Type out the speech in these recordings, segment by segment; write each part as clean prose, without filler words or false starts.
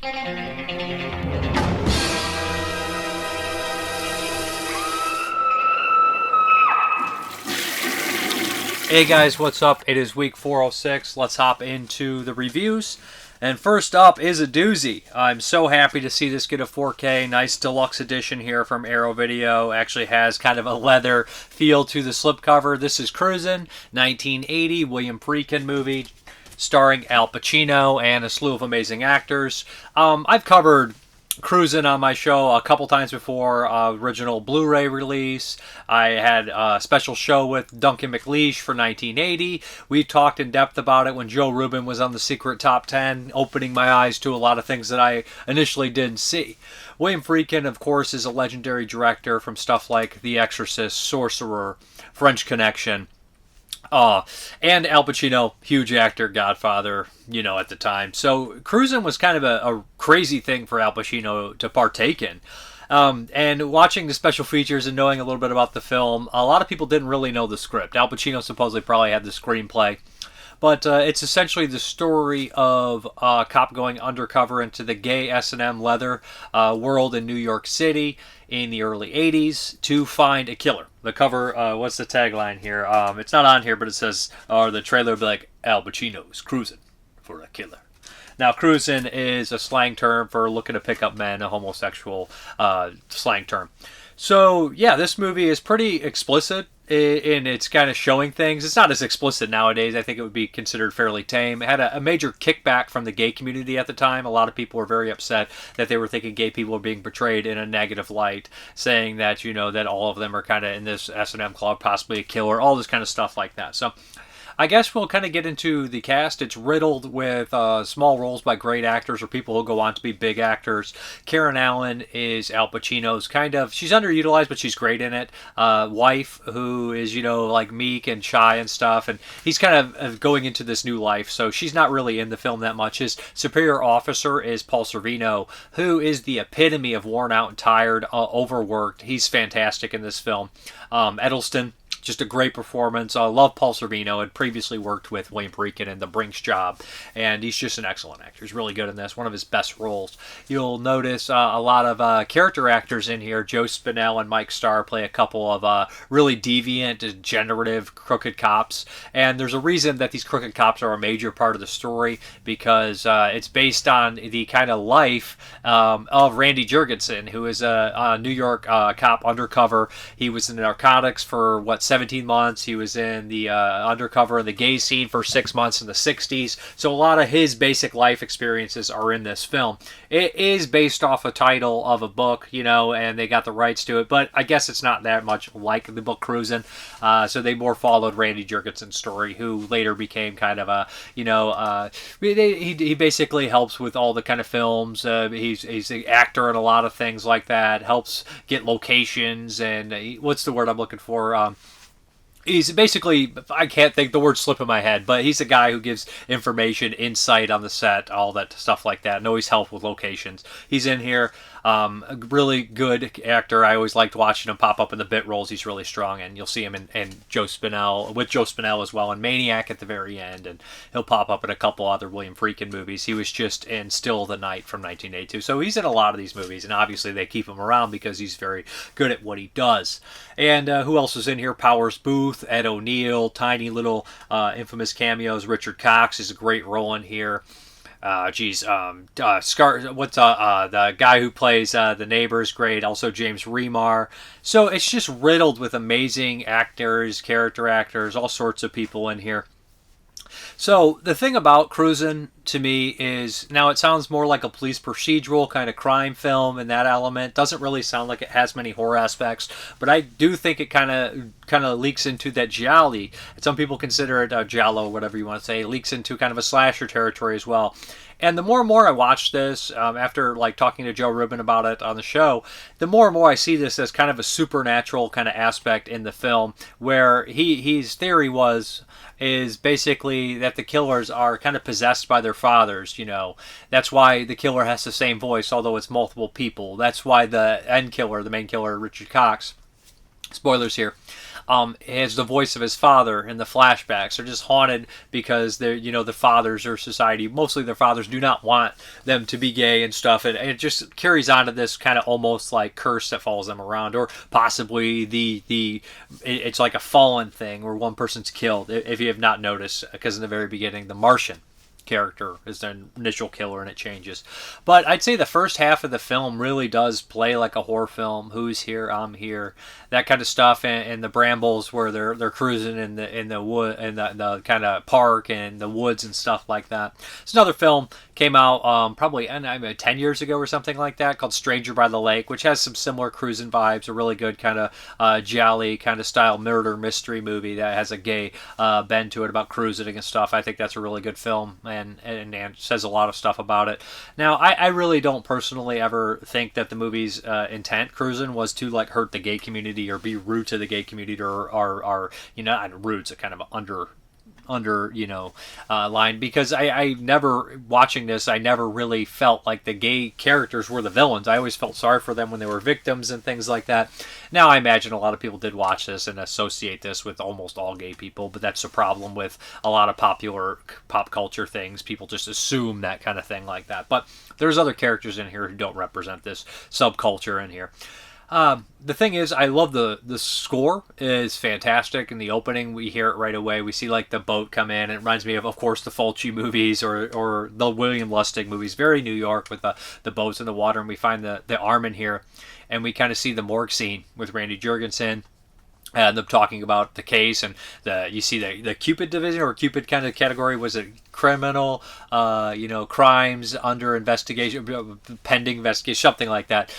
Hey guys, what's up? It is week 406. Let's hop into the reviews. And first up is a doozy. I'm so happy to see this get a 4K. Nice deluxe edition here from Arrow Video. Actually has kind of a leather feel to the slipcover. This is Cruisin', 1980 William Friedkin movie starring Al Pacino and a slew of amazing actors. I've covered Cruisin' on my show a couple times before, original Blu-ray release. I had a special show with Duncan McLeish for 1980. We talked in depth about it when Joe Ruben was on the Secret Top 10, opening my eyes to a lot of things that I initially didn't see. William Friedkin, of course, is a legendary director from stuff like The Exorcist, Sorcerer, French Connection. And Al Pacino, huge actor, Godfather, at the time. So Cruisin' was kind of a crazy thing for Al Pacino to partake in. And watching the special features and knowing a little bit about the film, a lot of people didn't really know the script. Al Pacino supposedly probably had the screenplay. But it's essentially the story of a cop going undercover into the gay S&M leather world in New York City in the early 80s to find a killer. The cover, what's the tagline here? It's not on here, but it says, or the trailer will be like, Al Pacino's cruising for a killer. Now, cruising is a slang term for looking to pick up men, a homosexual slang term. So, yeah, this movie is pretty explicit in its kind of showing things. It's not as explicit nowadays. I think it would be considered fairly tame. It had a major kickback from the gay community at the time. A lot of people were very upset that they were thinking gay people were being portrayed in a negative light, saying that, that all of them are kind of in this S&M club, possibly a killer, all this kind of stuff like that. So I guess we'll kind of get into the cast. It's riddled with small roles by great actors or people who go on to be big actors. Karen Allen is Al Pacino's she's underutilized, but she's great in it. Wife, who is, like meek and shy and stuff. And he's kind of going into this new life, so she's not really in the film that much. His superior officer is Paul Sorvino, who is the epitome of worn out and tired, overworked. He's fantastic in this film. Edelston, just a great performance. I love Paul Sorvino. Had previously worked with William Friedkin in The Brinks Job, and he's just an excellent actor. He's really good in this. One of his best roles. You'll notice a lot of character actors in here. Joe Spinell and Mike Starr play a couple of really deviant, degenerative, crooked cops, and there's a reason that these crooked cops are a major part of the story, because it's based on the kind of life of Randy Jurgensen, who is a New York cop undercover. He was in narcotics for 17 months. He was in the undercover in the gay scene for 6 months in the 60s. So a lot of his basic life experiences are in this film. It is based off a title of a book, and they got the rights to it, but I guess it's not that much like the book Cruisin'. So they more followed Randy Jurgensen's story, who later became kind of a, he basically helps with all the kind of films. He's an actor in a lot of things like that, helps get locations, and what's the word I'm looking for? He's basically, I can't think, the word slip in my head, but he's a guy who gives information, insight on the set, all that stuff like that, and always help with locations. He's in here. A really good actor. I always liked watching him pop up in the bit roles. He's really strong, and you'll see him in Joe Spinell as well, in Maniac at the very end, and he'll pop up in a couple other William Friedkin movies. He was just in Still of the Night from 1982. So he's in a lot of these movies, and obviously they keep him around because he's very good at what he does. And who else is in here? Powers Booth, Ed O'Neill, tiny little infamous cameos. Richard Cox is a great role in here. The guy who plays the neighbor is great. Also James Remar. So it's just riddled with amazing actors, character actors, all sorts of people in here. So the thing about Cruisin' to me is, now it sounds more like a police procedural kind of crime film in that element. Doesn't really sound like it has many horror aspects, but I do think it kind of leaks into that giallo. Some people consider it giallo, whatever you want to say. It leaks into kind of a slasher territory as well. And the more and more I watch this, after talking to Joe Ruben about it on the show, the more and more I see this as kind of a supernatural kind of aspect in the film, where his theory is basically that the killers are kind of possessed by their fathers. That's why the killer has the same voice, although it's multiple people. That's why the main killer, Richard Cox, spoilers here, has the voice of his father in the flashbacks. They're just haunted because they're, the fathers or society, mostly their fathers, do not want them to be gay and stuff, and it just carries on to this kind of almost like curse that follows them around, or possibly it's like a fallen thing where one person's killed. If you have not noticed, because in the very beginning, the Martian character is the initial killer and it changes. But I'd say the first half of the film really does play like a horror film. Who's here? I'm here. That kind of stuff, and the brambles where they're cruising in the wood, in the kind of park and the woods and stuff like that. It's another film, came out probably 10 years ago or something like that, called Stranger by the Lake, which has some similar cruising vibes. A really good kind of jolly kind of style murder mystery movie that has a gay bend to it about cruising and stuff. I think that's a really good film, and says a lot of stuff about it. Now, I really don't personally ever think that the movie's intent, cruising, was to like hurt the gay community or be rude to the gay community, or not rude, it's a kind of under line, because I never, watching this, I never really felt like the gay characters were the villains. I always felt sorry for them when they were victims and things like that. Now, I imagine a lot of people did watch this and associate this with almost all gay people, but that's a problem with a lot of popular pop culture things. People just assume that kind of thing like that. But there's other characters in here who don't represent this subculture in here. The thing is, I love the score is fantastic. In the opening, we hear it right away. We see like the boat come in. It reminds me of course, the Fulci movies or the William Lustig movies. Very New York with the boats in the water, and we find the arm in here, and we kind of see the morgue scene with Randy Jurgensen. And them talking about the case, and you see the Cupid division, or Cupid kind of category, was it criminal, crimes under investigation, pending investigation, something like that.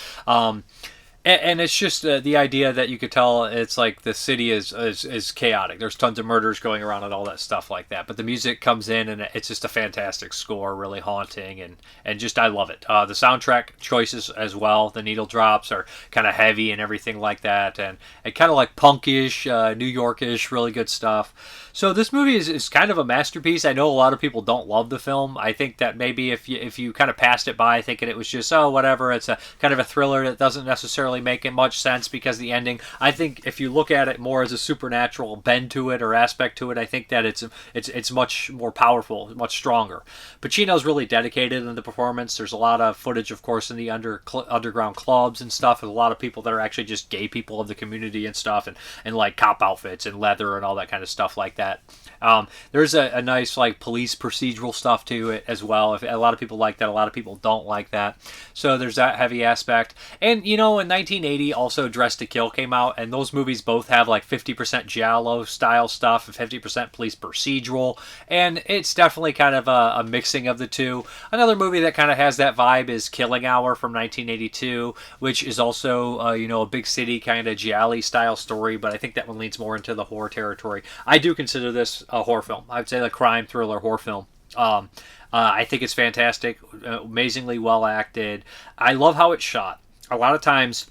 And it's just the idea that you could tell it's like the city is chaotic. There's tons of murders going around and all that stuff like that. But the music comes in, and it's just a fantastic score, really haunting, and just I love it. The soundtrack choices as well. The needle drops are kind of heavy and everything like that, and kind of like punkish, New Yorkish, really good stuff. So this movie is kind of a masterpiece. I know a lot of people don't love the film. I think that maybe if you kind of passed it by thinking it was just, oh, whatever, it's a kind of a thriller that doesn't necessarily make it much sense because the ending, I think if you look at it more as a supernatural bend to it or aspect to it, I think that it's much more powerful, much stronger. Pacino's really dedicated in the performance. There's a lot of footage, of course, in the underground clubs and stuff, with a lot of people that are actually just gay people of the community and stuff, and like cop outfits and leather and all that kind of stuff like that. There's a nice like police procedural stuff to it as well. If a lot of people like that, a lot of people don't like that. So there's that heavy aspect. And in 1980 also Dressed to Kill came out, and those movies both have like 50% giallo style stuff and 50% police procedural, and it's definitely kind of a mixing of the two. Another movie that kind of has that vibe is Killing Hour from 1982, which is also a big city kind of giallo style story, but I think that one leans more into the horror territory. I do consider this a horror film. I would say a crime thriller horror film. I think it's fantastic, amazingly well acted. I love how it's shot. A lot of times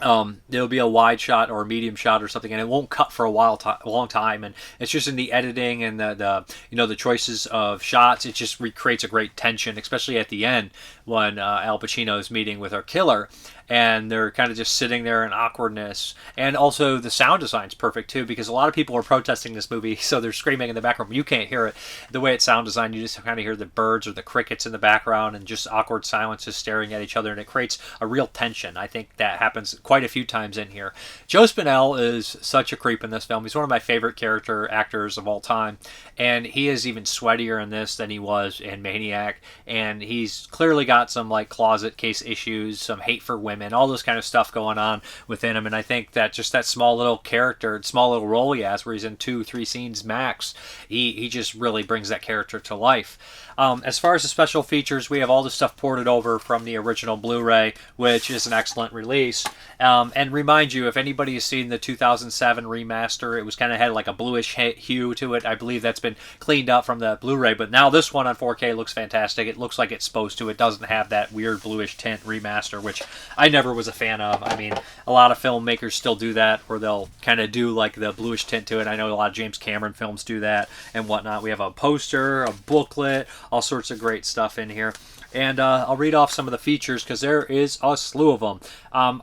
there'll be a wide shot or a medium shot or something, and it won't cut for a long time, and it's just in the editing and the choices of shots. It just recreates a great tension, especially at the end when Al Pacino is meeting with our killer, and they're kind of just sitting there in awkwardness. And also the sound design's perfect too, because a lot of people are protesting this movie, so they're screaming in the background, but you can't hear it. The way it's sound designed, you just kind of hear the birds or the crickets in the background and just awkward silences staring at each other, and it creates a real tension. I think that happens quite a few times in here. Joe Spinell is such a creep in this film. He's one of my favorite character actors of all time, and he is even sweatier in this than he was in Maniac, and he's clearly got some like closet case issues, some hate for women, all this kind of stuff going on within him. And I think that just that small little character, small little role he has, where he's in 2-3 scenes max, he just really brings that character to life. As far as the special features, we have all the stuff ported over from the original Blu-ray, which is an excellent release. And remind you, if anybody has seen the 2007 remaster, it was kind of had like a bluish hue to it. I believe that's been cleaned up from the Blu-ray, but now this one on 4K looks fantastic. It looks like it's supposed to. It doesn't have that weird bluish tint remaster, which I never was a fan of. I mean, a lot of filmmakers still do that, where they'll kind of do like the bluish tint to it. I know a lot of James Cameron films do that and whatnot. We have a poster, a booklet, all sorts of great stuff in here. And I'll read off some of the features because there is a slew of them.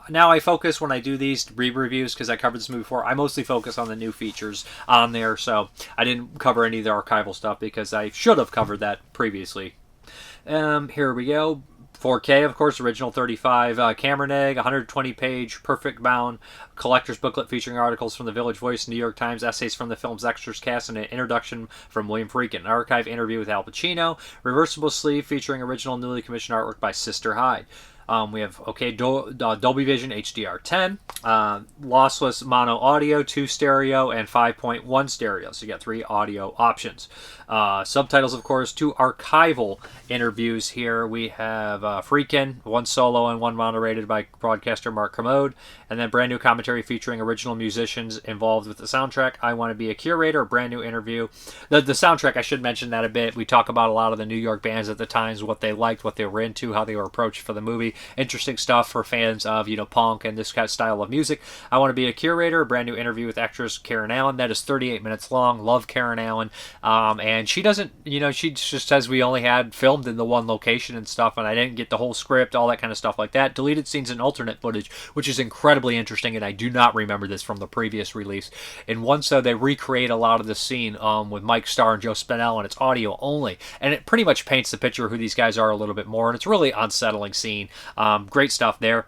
Now I focus when I do these re-reviews, because I covered this movie before, I mostly focus on the new features on there, so I didn't cover any of the archival stuff because I should have covered that previously. Here we go. 4K, of course, original 35 camera neg, 120-page, perfect bound collector's booklet featuring articles from the Village Voice, New York Times, essays from the film's extras cast, and an introduction from William Friedkin. An archive interview with Al Pacino. Reversible sleeve featuring original newly commissioned artwork by Sister Hyde. We have Dolby Vision HDR10, lossless mono audio, 2 stereo, and 5.1 stereo. So you got 3 audio options. Subtitles, of course, 2 archival interviews here. We have Friedkin, 1 solo and 1 moderated by broadcaster Mark Kermode, and then brand new commentary featuring original musicians involved with the soundtrack. I Want to Be a Curator, a brand new interview. The soundtrack, I should mention that a bit. We talk about a lot of the New York bands at the times, what they liked, what they were into, how they were approached for the movie. Interesting stuff for fans of, punk and this kind of style of music. I Want to Be a Curator, a brand new interview with actress Karen Allen. That is 38 minutes long. Love Karen Allen. And she doesn't, she just says we only had filmed in the one location and stuff, and I didn't get the whole script, all that kind of stuff like that. Deleted scenes and alternate footage, which is incredibly interesting, and I do not remember this from the previous release. In one, so they recreate a lot of the scene with Mike Starr and Joe Spinell, and it's audio only. And it pretty much paints the picture of who these guys are a little bit more, and it's really unsettling scene. Great stuff there.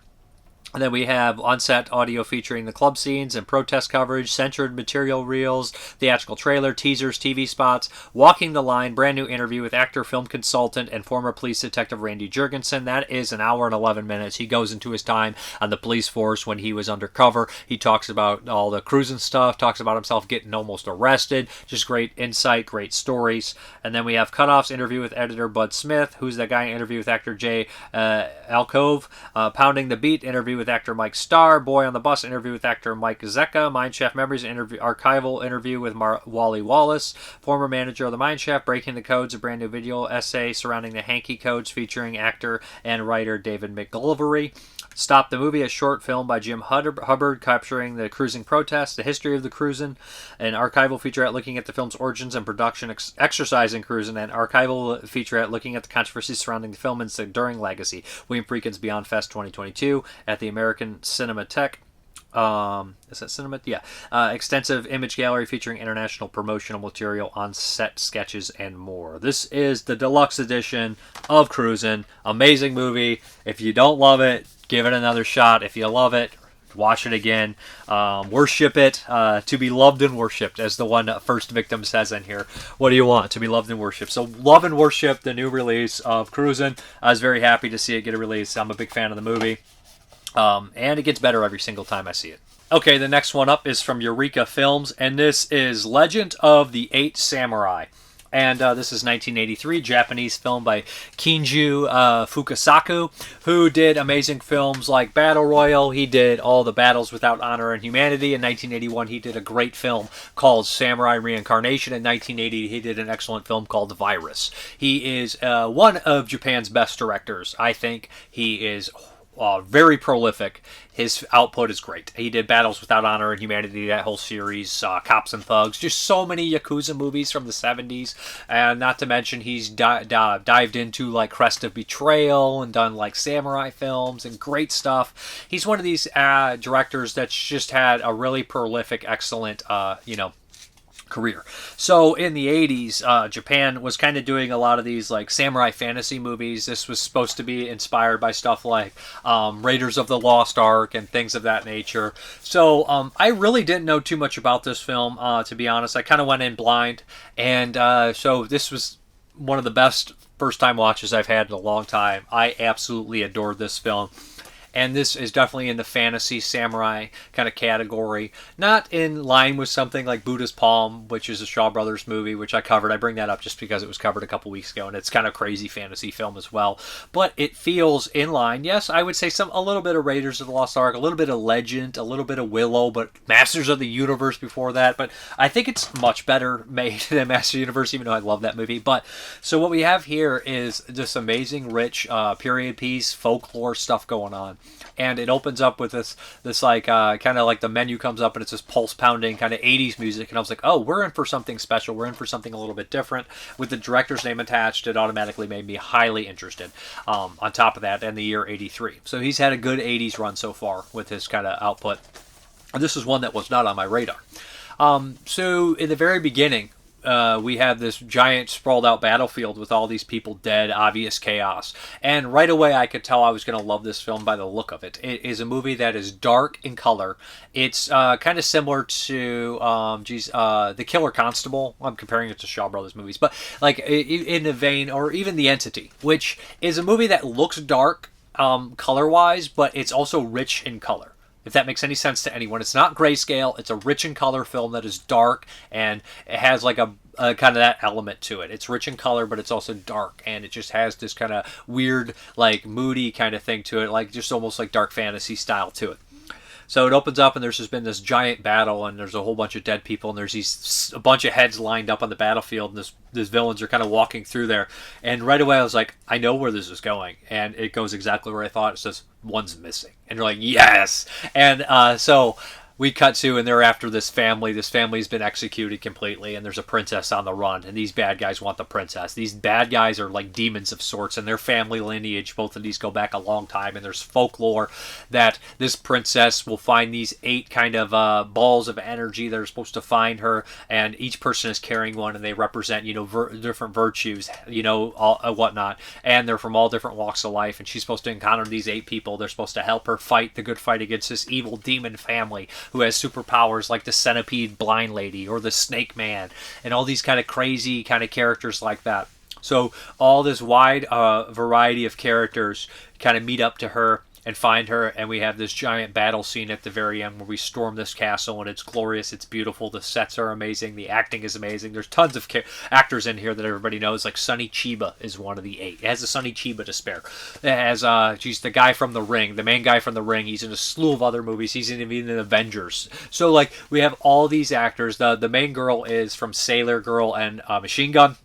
And then we have on-set audio featuring the club scenes and protest coverage, censored material reels, theatrical trailer, teasers, TV spots, Walking the Line, brand new interview with actor, film consultant, and former police detective Randy Jurgensen. That is an hour and 11 minutes. He goes into his time on the police force when he was undercover. He talks about all the cruising stuff, talks about himself getting almost arrested. Just great insight, great stories. And then we have Cutoffs, interview with editor Bud Smith, who's that guy, interview with actor Jay Alcove, Pounding the Beat, interview with actor Mike Starr, Boy on the Bus, interview with actor Mike Zecca, Mineshaft Memories, archival interview with Wally Wallace, former manager of the Mineshaft, Breaking the Codes, a brand new video essay surrounding the Hanky Codes featuring actor and writer David McGillivery. Stop the Movie, a short film by Jim Hubbard capturing the cruising protests, the history of the cruising, an archival featurette looking at the film's origins and production exercise in cruising, and archival featurette looking at the controversies surrounding the film and its enduring legacy. William Friedkin's Beyond Fest 2022 at the American Cinematheque. Is that Cinema? Yeah. Extensive image gallery featuring international promotional material, on-set sketches, and more. This is the deluxe edition of Cruisin'. Amazing movie. If you don't love it, give it another shot. If you love it, watch it again. Worship it. To be loved and worshipped, as the one first victim says in here. What do you want? To be loved and worshipped. So love and worship the new release of Cruisin'. I was very happy to see it get a release. I'm a big fan of the movie. And it gets better every single time I see it. Okay, the next one up is from Eureka Films, and this is Legend of the Eight Samurai. And this is 1983, Japanese film by Kinji Fukasaku, who did amazing films like Battle Royale. He did all the Battles Without Honor and Humanity. In 1981, he did a great film called Samurai Reincarnation. In 1980, he did an excellent film called The Virus. He is one of Japan's best directors. I think he is very prolific. His output is great. He did Battles Without Honor and Humanity, that whole series, Cops and Thugs, just so many Yakuza movies from the 70s, and not to mention he's dived into like Crest of Betrayal and done like samurai films and great stuff. He's one of these directors that's just had a really prolific, excellent, career. So in the 80s, Japan was kind of doing a lot of these like samurai fantasy movies. This was supposed to be inspired by stuff like Raiders of the Lost Ark and things of that nature. So I really didn't know too much about this film, to be honest. I kind of went in blind, and so this was one of the best first-time watches I've had in a long time. I absolutely adored this film. And this is definitely in the fantasy samurai kind of category. Not in line with something like Buddha's Palm, which is a Shaw Brothers movie, which I covered. I bring that up just because it was covered a couple weeks ago, and it's kind of crazy fantasy film as well. But it feels in line. Yes, I would say a little bit of Raiders of the Lost Ark, a little bit of Legend, a little bit of Willow, but Masters of the Universe before that. But I think it's much better made than Masters of the Universe, even though I love that movie. But so what we have here is this amazing, rich period piece, folklore stuff going on. And it opens up with this like kind of like the menu comes up and it's this pulse pounding kind of 80s music, and I was like, oh, we're in for something special. We're in for something a little bit different. With the director's name attached, it automatically made me highly interested. On top of that, and the year 83. So he's had a good 80s run so far with his kind of output. And this is one that was not on my radar. So in the very beginning, we have this giant sprawled out battlefield with all these people dead, obvious chaos. And right away I could tell I was going to love this film by the look of it. It is a movie that is dark in color. It's kind of similar to The Killer Constable. I'm comparing it to Shaw Brothers movies, but like in the vein, or even The Entity, which is a movie that looks dark color-wise, but it's also rich in color. If that makes any sense to anyone. It's not grayscale. It's a rich in color film that is dark, and it has like a kind of that element to it. It's rich in color, but it's also dark, and it just has this kind of weird, like moody kind of thing to it, like just almost like dark fantasy style to it. So it opens up, and there's just been this giant battle, and there's a whole bunch of dead people, and there's a bunch of heads lined up on the battlefield, and these villains are kind of walking through there. And right away I was like, I know where this is going, and it goes exactly where I thought. It says, one's missing. And you're like, yes! And so we cut to, and they're after this family. This family's been executed completely, and there's a princess on the run, and these bad guys want the princess. These bad guys are like demons of sorts, and their family lineage, both of these go back a long time, and there's folklore that this princess will find these 8 kind of balls of energy that are supposed to find her, and each person is carrying one, and they represent, different virtues, all, whatnot, and they're from all different walks of life, and she's supposed to encounter these 8 people. They're supposed to help her fight the good fight against this evil demon family who has superpowers like the centipede blind lady or the snake man and all these kind of crazy kind of characters like that. So all this wide variety of characters kind of meet up to her and find her, and we have this giant battle scene at the very end where we storm this castle, and it's glorious, it's beautiful, the sets are amazing, the acting is amazing. There's tons of actors in here that everybody knows, like Sonny Chiba is one of the 8. It has a Sonny Chiba to spare. It has the guy from The Ring, the main guy from The Ring. He's in a slew of other movies. He's even in Avengers. So like we have all these actors. The main girl is from Sailor Girl and Machine Gun,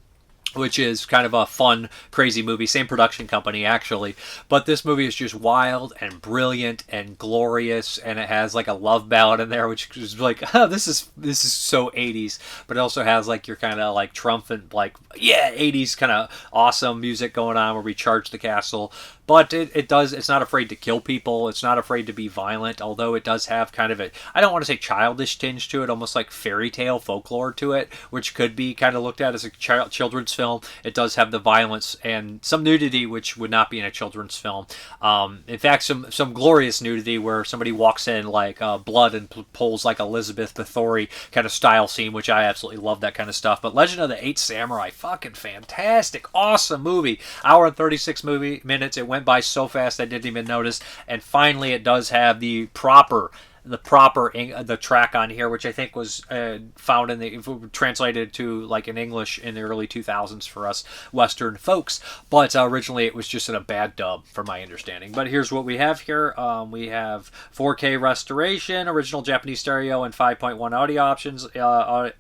which is kind of a fun, crazy movie. Same production company, actually. But this movie is just wild and brilliant and glorious, and it has like a love ballad in there, which is like, this is so 80s. But it also has like your kind of like triumphant, like, yeah, 80s kind of awesome music going on where we charge the castle. But it's not afraid to kill people. It's not afraid to be violent, although it does have kind of I don't want to say childish tinge to it, almost like fairy tale folklore to it, which could be kind of looked at as a children's film. It does have the violence and some nudity, which would not be in a children's film. In fact, some glorious nudity where somebody walks in like blood and pulls like Elizabeth Bathory kind of style scene, which I absolutely love that kind of stuff. But Legend of the 8 Samurai, fucking fantastic, awesome movie. Hour and 36 minutes. It went by so fast I didn't even notice. And finally it does have the track on here, which I think was found translated to like in English in the early 2000s for us Western folks, but originally it was just in a bad dub from my understanding. But here's what we have here. We have 4K restoration, original Japanese stereo and 5.1 audio options,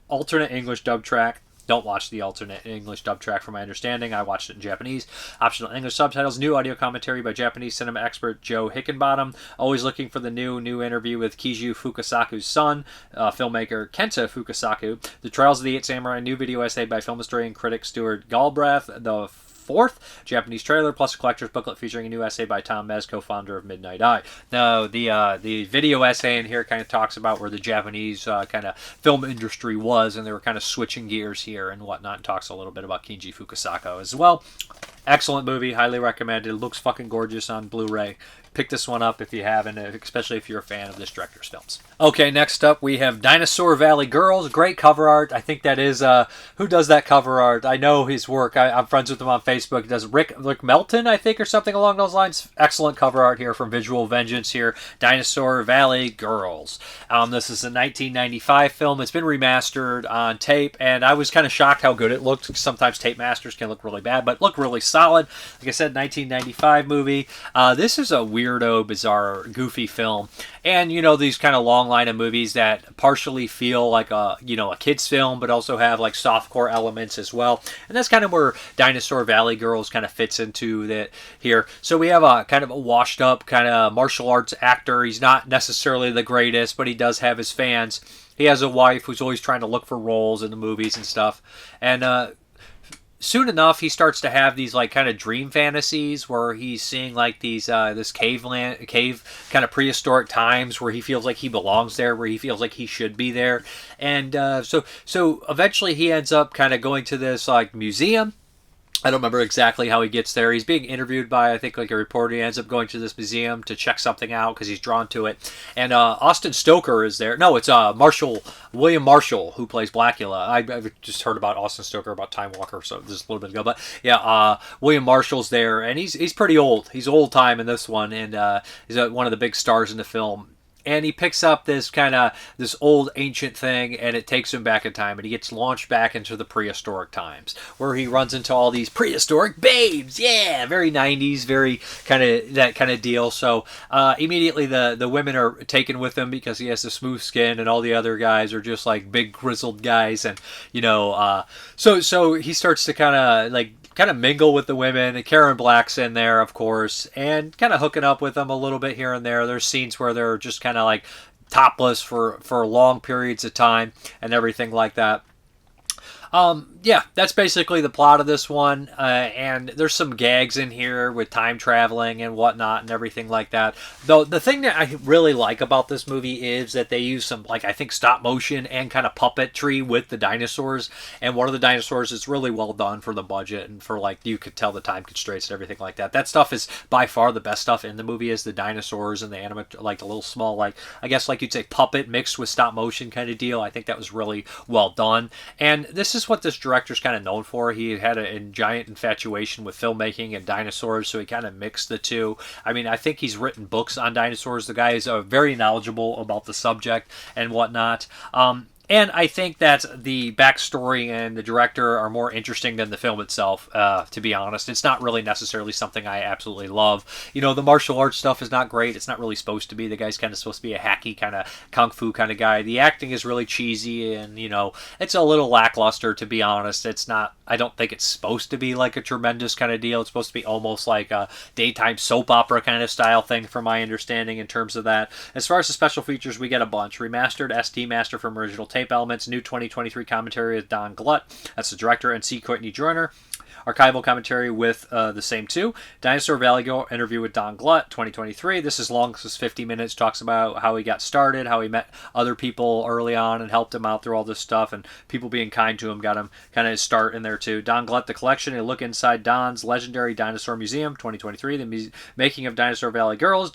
alternate English dub track. Don't watch the alternate English dub track from my understanding. I watched it in Japanese. Optional English subtitles. New audio commentary by Japanese cinema expert Joe Hickenbottom. Always looking for the new interview with Kinji Fukasaku's son, filmmaker Kenta Fukasaku. The Trials of the 8 Samurai. New video essay by film historian critic Stuart Galbraith. The 4th Japanese trailer plus a collector's booklet featuring a new essay by Tom Mez, co-founder of Midnight Eye. Now, the video essay in here kind of talks about where the Japanese kind of film industry was, and they were kind of switching gears here and whatnot, and talks a little bit about Kinji Fukasaku as well. Excellent movie, highly recommended. It looks fucking gorgeous on Blu-ray. Pick this one up if you haven't, especially if you're a fan of this director's films. Okay, next up we have Dinosaur Valley Girls. Great cover art. I think that is, who does that cover art? I know his work. I'm friends with him on Facebook. He does Rick Melton, I think, or something along those lines. Excellent cover art here from Visual Vengeance here. Dinosaur Valley Girls. This is a 1995 film. It's been remastered on tape, and I was kind of shocked how good it looked. Sometimes tape masters can look really bad, but look really solid. solid. Like I said, 1995 movie. This is a weirdo, bizarre, goofy film. And, you know, these kind of long line of movies that partially feel like a kid's film, but also have like softcore elements as well. And that's kind of where Dinosaur Valley Girls kind of fits into that here. So we have a kind of a washed up kind of martial arts actor. He's not necessarily the greatest, but he does have his fans. He has a wife who's always trying to look for roles in the movies and stuff. And soon enough, he starts to have these like kind of dream fantasies where he's seeing like these this cave kind of prehistoric times where he feels like he belongs there, where he feels like he should be there. And so eventually he ends up kind of going to this like museum. I don't remember exactly how he gets there. He's being interviewed by, I think, like a reporter. He ends up going to this museum to check something out because he's drawn to it. And Austin Stoker is there. No, it's William Marshall, who plays Blackula. I've just heard about Austin Stoker about Time Walker, so just a little bit ago. But yeah, William Marshall's there, and he's pretty old. He's old time in this one, and he's one of the big stars in the film. And he picks up this old ancient thing, and it takes him back in time, and he gets launched back into the prehistoric times, where he runs into all these prehistoric babes. Yeah, very 90s, very kind of that kind of deal. So immediately the women are taken with him because he has the smooth skin, and all the other guys are just like big grizzled guys, and so he starts to kind of mingle with the women, and Karen Black's in there, of course, and kind of hooking up with them a little bit here and there. There's scenes where they're just kind of like topless for long periods of time and everything like that. Yeah, that's basically the plot of this one, and there's some gags in here with time traveling and whatnot and everything like that. Though the thing that I really like about this movie is that they use some, like, I think stop motion and kind of puppetry with the dinosaurs, and one of the dinosaurs is really well done for the budget and for, like, you could tell the time constraints and everything like that. That stuff is by far the best stuff in the movie, is the dinosaurs and the like the little small, like, I guess like you'd say puppet mixed with stop motion kind of deal. I think that was really well done, and this is what this director's kind of known for. He had a giant infatuation with filmmaking and dinosaurs, so he kind of mixed the two. I mean, I think he's written books on dinosaurs. The guy is very knowledgeable about the subject and whatnot. And I think that the backstory and the director are more interesting than the film itself, to be honest. It's not really necessarily something I absolutely love. You know, the martial arts stuff is not great. It's not really supposed to be. The guy's kind of supposed to be a hacky kind of kung fu kind of guy. The acting is really cheesy, and, you know, it's a little lackluster, to be honest. It's not, I don't think it's supposed to be like a tremendous kind of deal. It's supposed to be almost like a daytime soap opera kind of style thing, from my understanding, in terms of that. As far as the special features, we get a bunch. Remastered SD master from original tape elements, new 2023 commentary with Don Glut, that's the director, and C. Courtney Joyner. Archival commentary with the same two. Dinosaur Valley Girl interview with Don Glut, 2023. This is long, this is 50 minutes. Talks about how he got started, how he met other people early on and helped him out through all this stuff, and people being kind to him got him kind of his start in there too. Don Glut, the collection, a look inside Don's legendary dinosaur museum, 2023. The making of Dinosaur Valley Girls,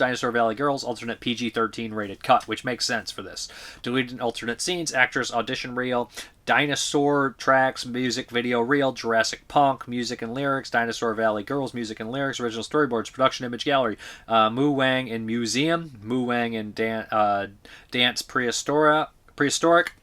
alternate PG-13 rated cut, which makes sense for this. Deleted alternate scenes, actress audition reel, Dinosaur tracks, music video reel, Jurassic Punk, music and lyrics, Dinosaur Valley Girls, music and lyrics, original storyboards, production image gallery, Mu Wang in museum, Mu Wang in dance prehistoric.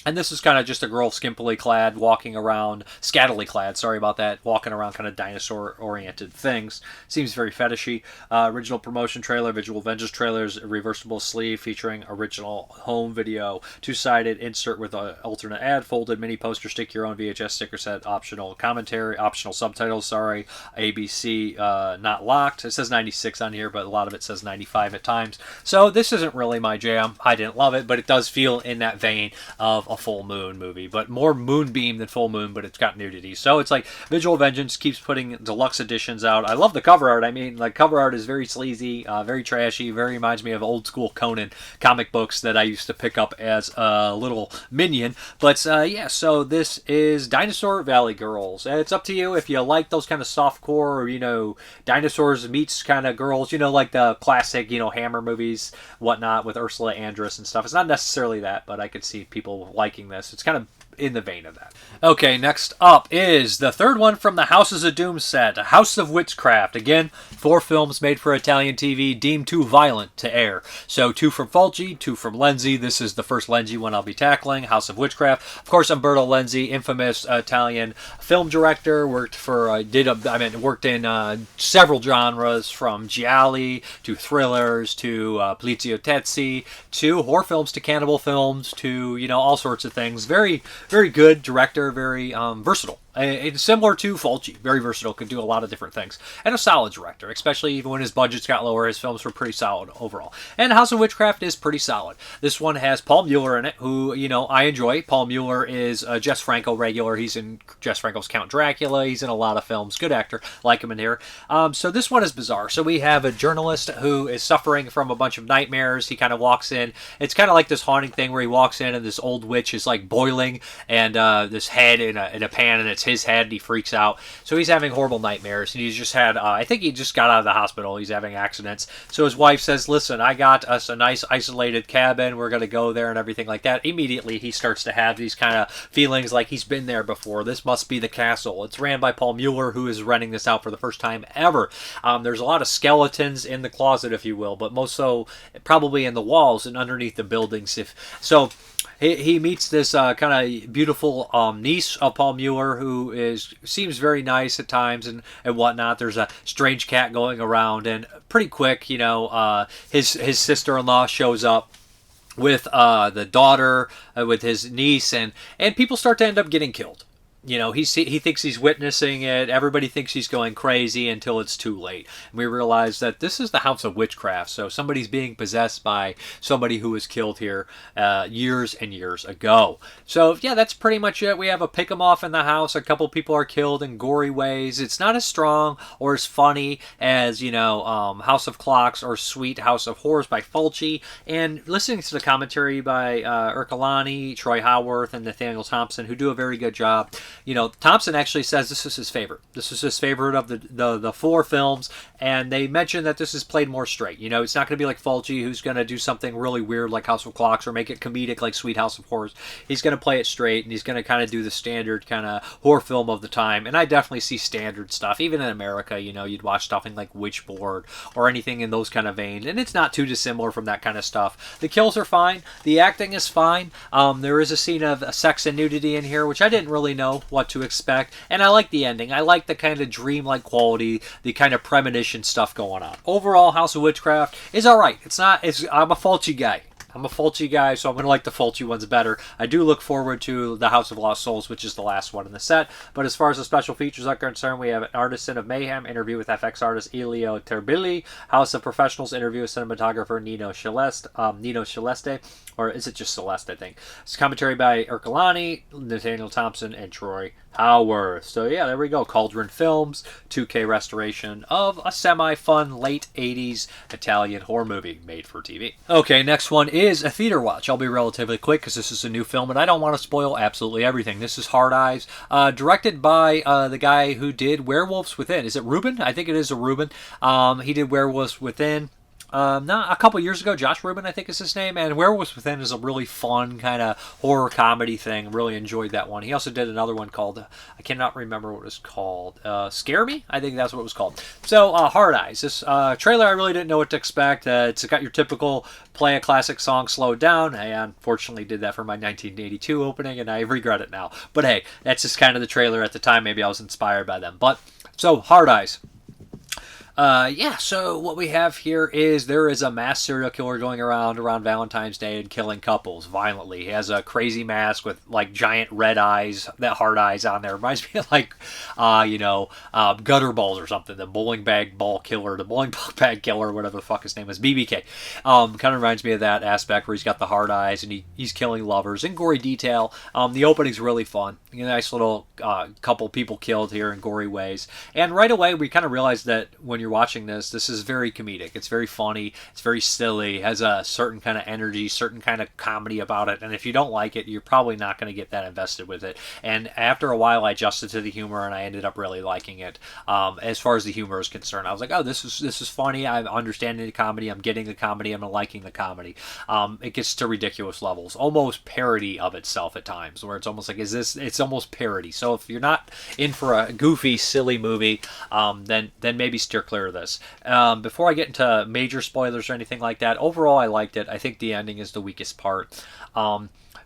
And this is kind of just a girl skimpily clad, walking around, scattily clad, sorry about that, walking around kind of dinosaur-oriented things. Seems very fetishy. Original promotion trailer, visual vengeance trailers, reversible sleeve featuring original home video, two-sided insert with an alternate ad, folded mini poster, stick your own VHS sticker set, optional commentary, optional subtitles, sorry, ABC not locked. It says 96 on here, but a lot of it says 95 at times. So this isn't really my jam. I didn't love it, but it does feel in that vein of a full moon movie, but more moonbeam than full moon, but it's got nudity. So it's like Visual Vengeance keeps putting deluxe editions out. I love the cover art. I mean, like, cover art is very sleazy, very trashy, very reminds me of old school Conan comic books that I used to pick up as a little minion. But yeah, so this is Dinosaur Valley Girls. It's up to you if you like those kind of softcore, or, you know, dinosaurs meets kind of girls, you know, like the classic, you know, Hammer movies, whatnot, with Ursula Andress and stuff. It's not necessarily that, but I could see people liking this. It's kind of in the vein of that. Okay, next up is the third one from the Houses of Doom set, House of Witchcraft. Again, 4 films made for Italian TV, deemed too violent to air. So 2 from Fulci, 2 from Lenzi. This is the first Lenzi one I'll be tackling, House of Witchcraft. Of course, Umberto Lenzi, infamous Italian film director, worked in several genres, from gialli to thrillers to poliziotteschi to horror films to cannibal films to all sorts of things. Very, very good director, very versatile. It's similar to Fulci, very versatile, could do a lot of different things, and a solid director, especially even when his budgets got lower. His films were pretty solid overall, and House of Witchcraft is pretty solid. This one has Paul Mueller in it, who I enjoy. Paul Mueller is a Jess Franco regular. He's in Jess Franco's Count Dracula. He's in a lot of films. Good actor, like him in here. So this one is bizarre. So we have a journalist who is suffering from a bunch of nightmares. He kind of walks in. It's kind of like this haunting thing where he walks in and this old witch is like boiling, and this head in a pan, and it's his head, and he freaks out. So he's having horrible nightmares, and he's just had, I think he just got out of the hospital. He's having accidents. So his wife says, listen, I got us a nice isolated cabin. We're going to go there and everything like that. Immediately, he starts to have these kind of feelings like he's been there before. This must be the castle. It's ran by Paul Mueller, who is renting this out for the first time ever. There's a lot of skeletons in the closet, if you will, but most so probably in the walls and underneath the buildings. He meets this kind of beautiful niece of Paul Mueller, who seems very nice at times and whatnot. There's a strange cat going around, and pretty quick, his sister-in-law shows up with the daughter, with his niece, and people start to end up getting killed. He thinks he's witnessing it. Everybody thinks he's going crazy until it's too late. And we realize that this is the House of Witchcraft. So somebody's being possessed by somebody who was killed here years and years ago. So yeah, that's pretty much it. We have a pick 'em off in the house. A couple people are killed in gory ways. It's not as strong or as funny as House of Clocks or Sweet House of Horrors by Fulci. And listening to the commentary by Ercolani, Troy Howarth, and Nathaniel Thompson, who do a very good job. Thompson actually says this is his favorite. This is his favorite of the 4 films, and they mention that this is played more straight. It's not going to be like Fulci, who's going to do something really weird like House of Clocks or make it comedic like Sweet House of Horrors. He's going to play it straight, and he's going to kind of do the standard kind of horror film of the time. And I definitely see standard stuff. Even in America, you'd watch something like Witchboard or anything in those kind of veins, and it's not too dissimilar from that kind of stuff. The kills are fine. The acting is fine. There is a scene of sex and nudity in here, which I didn't really know what to expect, and I like the ending. I like the kind of dreamlike quality, the kind of premonition stuff going on. Overall, House of Witchcraft is alright. I'm a Fulci guy. So I'm going to like the Fulci ones better. I do look forward to the House of Lost Souls, which is the last one in the set. But as far as the special features are concerned, we have an Artisan of Mayhem interview with FX artist Elio Terbilli, House of Professionals interview with cinematographer Nino Celeste, or is it just Celeste, I think. It's commentary by Ercolani, Nathaniel Thompson, and Troy Howarth. So yeah, there we go. Cauldron Films, 2K restoration of a semi-fun late 80s Italian horror movie made for TV. Okay, next one is a theater watch. I'll be relatively quick because this is a new film and I don't want to spoil absolutely everything. This is Hard Eyes, directed by the guy who did Werewolves Within. Is it Ruben? I think it is a Ruben. He did Werewolves Within. A couple years ago, Josh Ruben, I think is his name, and Werewolves Within is a really fun kind of horror comedy thing. Really enjoyed that one. He also did another one called, I cannot remember what it was called, Scare Me? I think that's what it was called. So, Hard Eyes. This trailer, I really didn't know what to expect. It's got your typical play a classic song slowed down. I unfortunately did that for my 1982 opening, and I regret it now. But hey, that's just kind of the trailer at the time. Maybe I was inspired by them. But, so, Hard Eyes. So what we have here is there is a mass serial killer going around Valentine's Day and killing couples violently. He has a crazy mask with like giant red eyes, that hard eyes on there. Reminds me of like, gutter balls or something. The bowling bag ball killer, the bowling bag killer, whatever the fuck his name is, BBK. Kind of reminds me of that aspect where he's got the hard eyes and he's killing lovers in gory detail. The opening's really fun. A nice little couple people killed here in gory ways. And right away we kind of realize that when you're you're watching this, this is very comedic. It's very funny. It's very silly. It has a certain kind of energy, certain kind of comedy about it. And if you don't like it, you're probably not going to get that invested with it. And after a while, I adjusted to the humor, and I ended up really liking it. As far as the humor is concerned, I was like, oh, this is funny. I'm understanding the comedy. I'm getting the comedy. I'm liking the comedy. It gets to ridiculous levels, almost parody of itself at times, where it's almost like, it's almost parody. So if you're not in for a goofy, silly movie, then maybe steer clear of this. Before I get into major spoilers or anything like that, overall I liked it. I think the ending is the weakest part.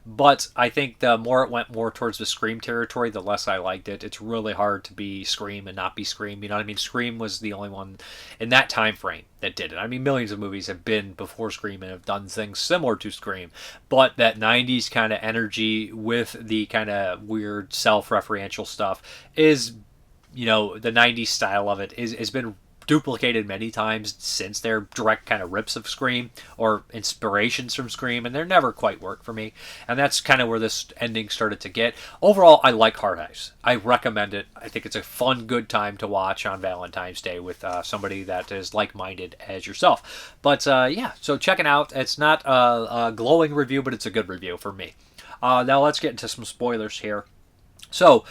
But I think the more it went more towards the Scream territory, the less I liked it. It's really hard to be Scream and not be Scream. You know what I mean? Scream was the only one in that time frame that did it. I mean, millions of movies have been before Scream and have done things similar to Scream. But that 90s kind of energy with the kind of weird self-referential stuff is, the 90s style of it has been duplicated many times since. They're direct kind of rips of Scream or inspirations from Scream, and they're never quite worked for me. And that's kind of where this ending started to get. Overall, I like Hard Eyes. I recommend it. I think it's a fun, good time to watch on Valentine's Day with somebody that is like-minded as yourself. But so check it out. It's not a glowing review, but it's a good review for me. Now let's get into some spoilers here. So,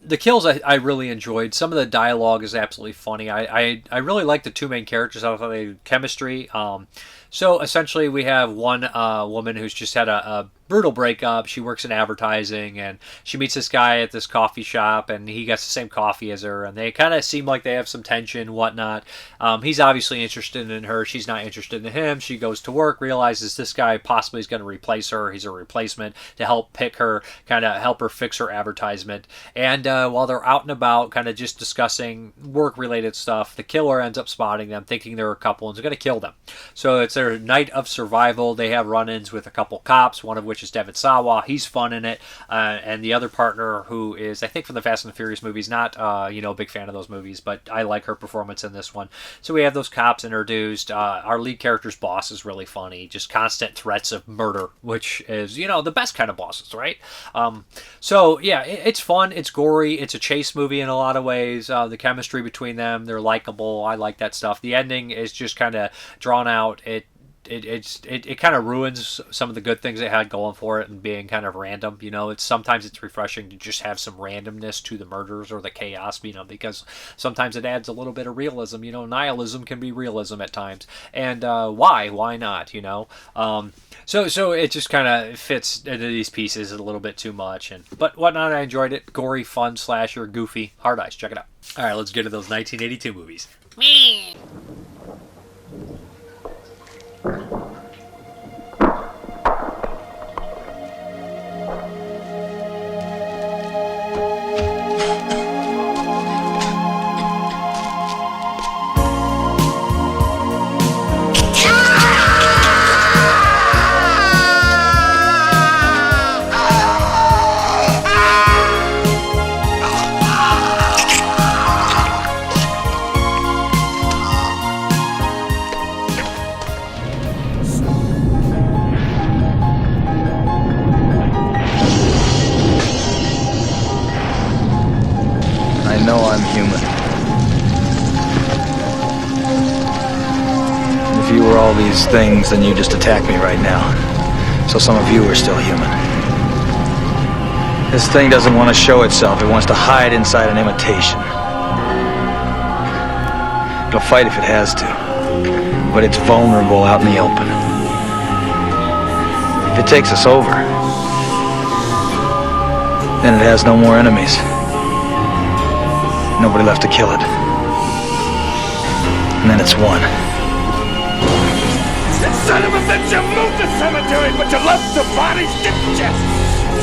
the kills I really enjoyed. Some of the dialogue is absolutely funny. I really like the two main characters. I thought they had chemistry. So essentially we have one woman who's just had a brutal breakup. She works in advertising, and she meets this guy at this coffee shop, and he gets the same coffee as her, and they kind of seem like they have some tension, whatnot. He's obviously interested in her. She's not interested in him. She goes to work, realizes this guy possibly is going to replace her. He's a replacement to help pick her, kind of help her fix her advertisement. And while they're out and about, kind of just discussing work-related stuff, the killer ends up spotting them, thinking they're a couple, and is going to kill them. So it's their night of survival. They have run-ins with a couple cops, one of which is Devin Sawa. He's fun in it. And the other partner, who is, I think, from the Fast and the Furious movies, not, a big fan of those movies, but I like her performance in this one. So we have those cops introduced. Our lead character's boss is really funny. Just constant threats of murder, which is, the best kind of bosses, right? It's fun. It's gory. It's a chase movie in a lot of ways. The chemistry between them, they're likable. I like that stuff. The ending is just kind of drawn out. It kind of ruins some of the good things it had going for it and being kind of random. Sometimes it's refreshing to just have some randomness to the murders or the chaos, because sometimes it adds a little bit of realism. Nihilism can be realism at times, and why not? So it just kind of fits into these pieces a little bit too much, but whatnot. I enjoyed it. Gory, fun, slasher, goofy, Hard Eyes. Check it out. All right, let's get to those 1982 movies. I know I'm human. If you were all these things, then you just attack me right now. So some of you are still human. This thing doesn't want to show itself. It wants to hide inside an imitation. It'll fight if it has to. But it's vulnerable out in the open. If it takes us over, then it has no more enemies. Nobody left to kill it. And then it's won. Son of a bitch, you moved the cemetery, but you left the bodies, didn't you?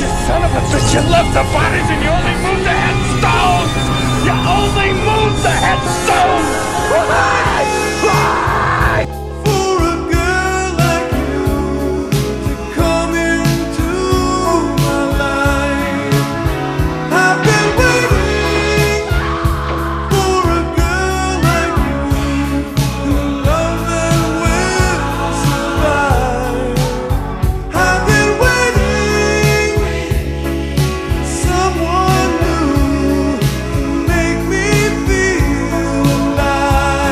You son of a bitch, you left the bodies and you only moved the headstones! You only moved the headstones! Why? Why? For a girl like you to come into my life, I've been waiting for a girl like you who loves and will survive. I've been waiting for someone new to make me feel alive.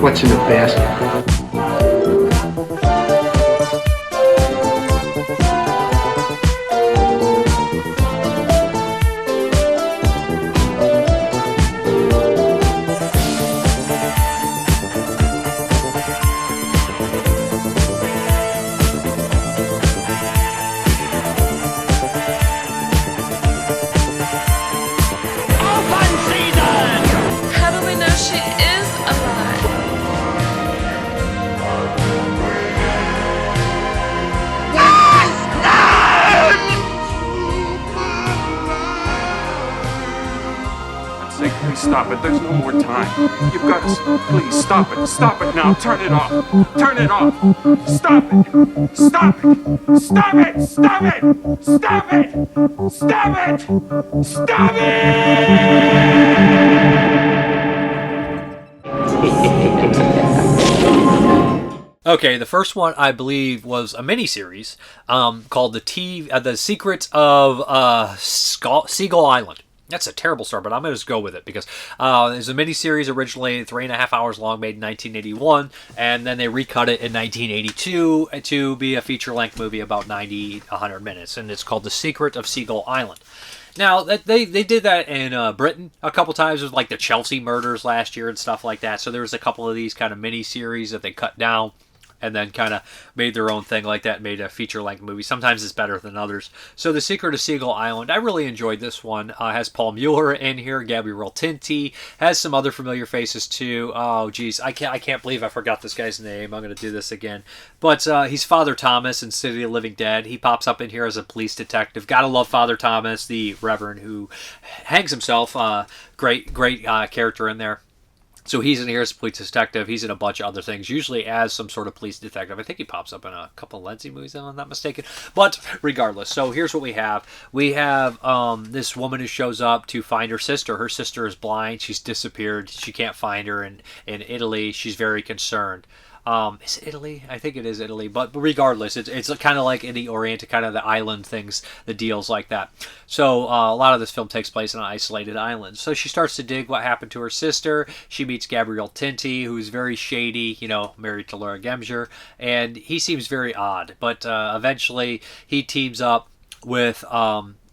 What's in the basket? Open season! How do we know she is alive? Say, please stop it. There's no more time. You've got to... Please, stop it. Stop it now. Turn it off. Turn it off. Stop it. Stop it. Stop it. Stop it. Stop it. Stop it. Stop Okay, the first one I believe was a miniseries called The Secret of Seagull Island. That's a terrible start, but I'm going to just go with it because it was a miniseries originally 3.5 hours long, made in 1981, and then they recut it in 1982 to be a feature-length movie about 100 minutes, and it's called The Secret of Seagull Island. Now, they did that in Britain a couple times with like the Chelsea murders last year and stuff like that, so there was a couple of these kind of mini-series that they cut down and then kind of made their own thing like that, made a feature-length movie. Sometimes it's better than others. So The Secret of Seagull Island, I really enjoyed this one. Has Paul Mueller in here, Gabriel Tinti, has some other familiar faces too. Oh, geez, I can't believe I forgot this guy's name. I'm going to do this again. But he's Father Thomas in City of the Living Dead. He pops up in here as a police detective. Gotta love Father Thomas, the Reverend who hangs himself. Great character in there. So he's in here as a police detective. He's in a bunch of other things, usually as some sort of police detective. I think he pops up in a couple of Lenzi movies, if I'm not mistaken. But regardless, so here's what we have. We have this woman who shows up to find her sister. Her sister is blind. She's disappeared. She can't find her in Italy. She's very concerned. Is it Italy? I think it is Italy. But regardless, it's kind of like in the Orient, kind of the island things, the deals like that. So a lot of this film takes place on an isolated island. So she starts to dig what happened to her sister. She meets Gabriel Tinti, who's very shady, married to Laura Gemser, and he seems very odd. But eventually he teams up with...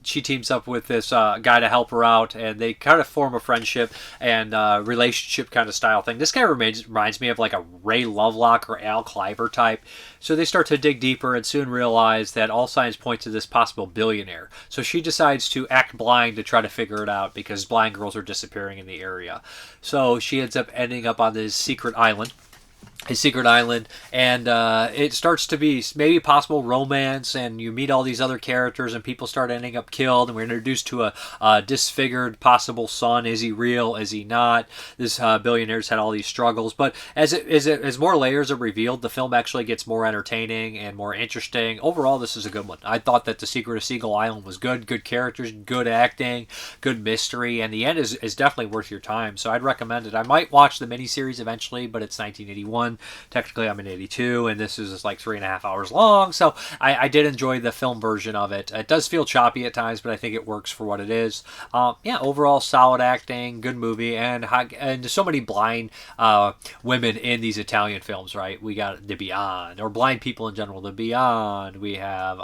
she teams up with this guy to help her out, and they kind of form a friendship and relationship kind of style thing. This guy reminds me of like a Ray Lovelock or Al Cliver type. So they start to dig deeper and soon realize that all signs point to this possible billionaire. So she decides to act blind to try to figure it out because blind girls are disappearing in the area. So she ends up ending up on this secret island. His secret island, and it starts to be maybe possible romance, and you meet all these other characters, and people start ending up killed, and we're introduced to a disfigured possible son. Is he real? Is he not? This billionaire's had all these struggles, but as more layers are revealed, the film actually gets more entertaining and more interesting. Overall, this is a good one. I thought that The Secret of Seagull Island was good characters, good acting, good mystery, and the end is definitely worth your time, so I'd recommend it. I might watch the miniseries eventually, but it's 1981. Technically, I'm in 82, and this is like 3.5 hours long, so I did enjoy the film version of it. It does feel choppy at times, but I think it works for what it is. Overall, solid acting, good movie, and so many blind women in these Italian films, right? We got The Beyond, or blind people in general, The Beyond. We have...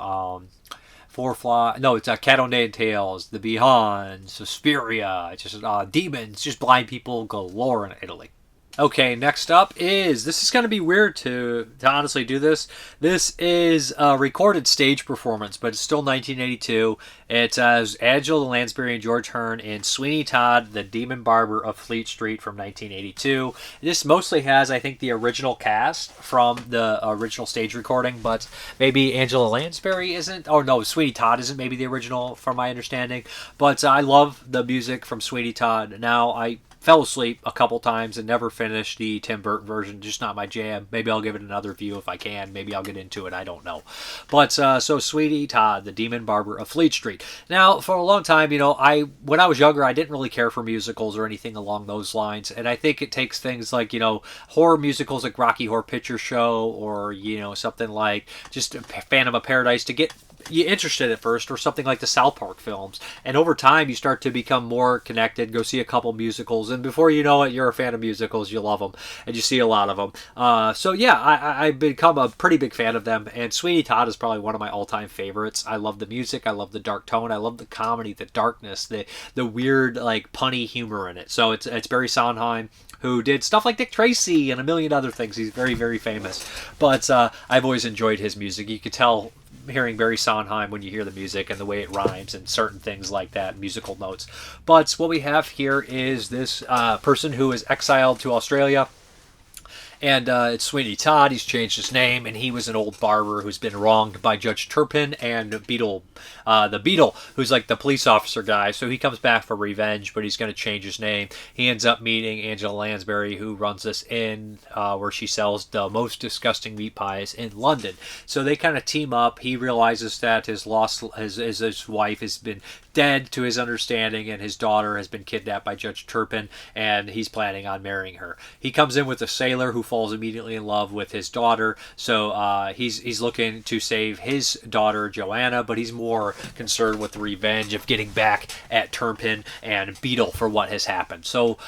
it's Cat on Nine Tails, The Beyond, Suspiria, just demons, just blind people galore in Italy. Okay, next up this is going to be weird to honestly do this. This is a recorded stage performance, but it's still 1982. It has Angela Lansbury and George Hearn in Sweeney Todd, the Demon Barber of Fleet Street from 1982. This mostly has, I think, the original cast from the original stage recording, but maybe Angela Lansbury isn't. Oh no, Sweeney Todd isn't maybe the original from my understanding. But I love the music from Sweeney Todd. Now, I fell asleep a couple times and never finished the Tim Burton version. Just not my jam. Maybe I'll give it another view if I can. Maybe I'll get into it. I don't know. But so Sweeney Todd, the Demon Barber of Fleet Street. Now, for a long time, when I was younger, I didn't really care for musicals or anything along those lines. And I think it takes things like, horror musicals like Rocky Horror Picture Show or, something like just Phantom of Paradise to get you interested at first, or something like the South Park films, and over time you start to become more connected, go see a couple musicals, and before you know it, you're a fan of musicals, you love them, and you see a lot of them. So yeah, I've become a pretty big fan of them, and Sweeney Todd is probably one of my all-time favorites. I love the music, I love the dark tone, I love the comedy, the darkness, the weird, like, punny humor in it. So it's Barry Sondheim, who did stuff like Dick Tracy and a million other things. He's very, very famous. But I've always enjoyed his music. You could tell hearing Barry Sondheim when you hear the music and the way it rhymes and certain things like that, musical notes. But what we have here is this person who is exiled to Australia. And it's Sweeney Todd. He's changed his name, and he was an old barber who's been wronged by Judge Turpin and the Beetle, who's like the police officer guy. So he comes back for revenge, but he's going to change his name. He ends up meeting Angela Lansbury, who runs this inn where she sells the most disgusting meat pies in London. So they kind of team up. He realizes that his wife has been dead to his understanding, and his daughter has been kidnapped by Judge Turpin, and he's planning on marrying her. He comes in with a sailor who falls immediately in love with his daughter, so he's looking to save his daughter Joanna, but he's more concerned with the revenge of getting back at Turpin and Beetle for what has happened. So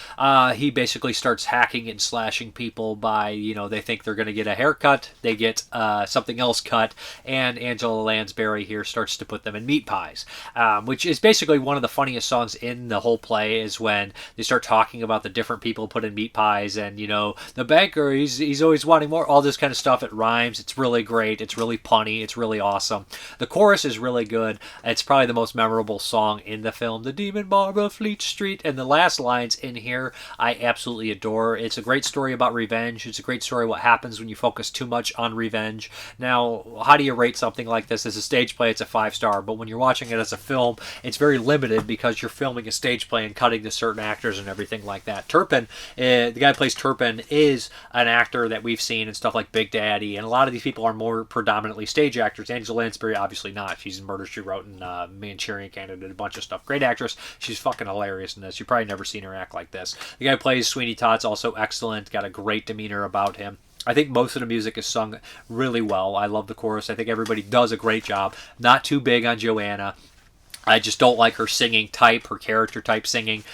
he basically starts hacking and slashing people by, they think they're going to get a haircut, they get something else cut, and Angela Lansbury here starts to put them in meat pies, which is basically one of the funniest songs in the whole play, is when they start talking about the different people put in meat pies, and the banker, he's always wanting more, all this kind of stuff. It rhymes. It's really great. It's really punny. It's really awesome. The chorus is really good. It's probably the most memorable song in the film, the Demon Barber of Fleet Street, and the last lines in here I absolutely adore. It's a great story about revenge. It's a great story what happens when you focus too much on revenge. Now, how do you rate something like this? As a stage play, it's a 5-star, but when you're watching it as a film, it's very limited because you're filming a stage play and cutting to certain actors and everything like that. Turpin, the guy who plays Turpin, is an actor that we've seen in stuff like Big Daddy, and a lot of these people are more predominantly stage actors. Angela Lansbury, obviously not. She's in Murder, She Wrote, and Manchurian Candidate, a bunch of stuff. Great actress. She's fucking hilarious in this. You've probably never seen her act like this. The guy who plays Sweeney Todd's also excellent. Got a great demeanor about him. I think most of the music is sung really well. I love the chorus. I think everybody does a great job. Not too big on Joanna. I just don't like her singing type, her character type singing,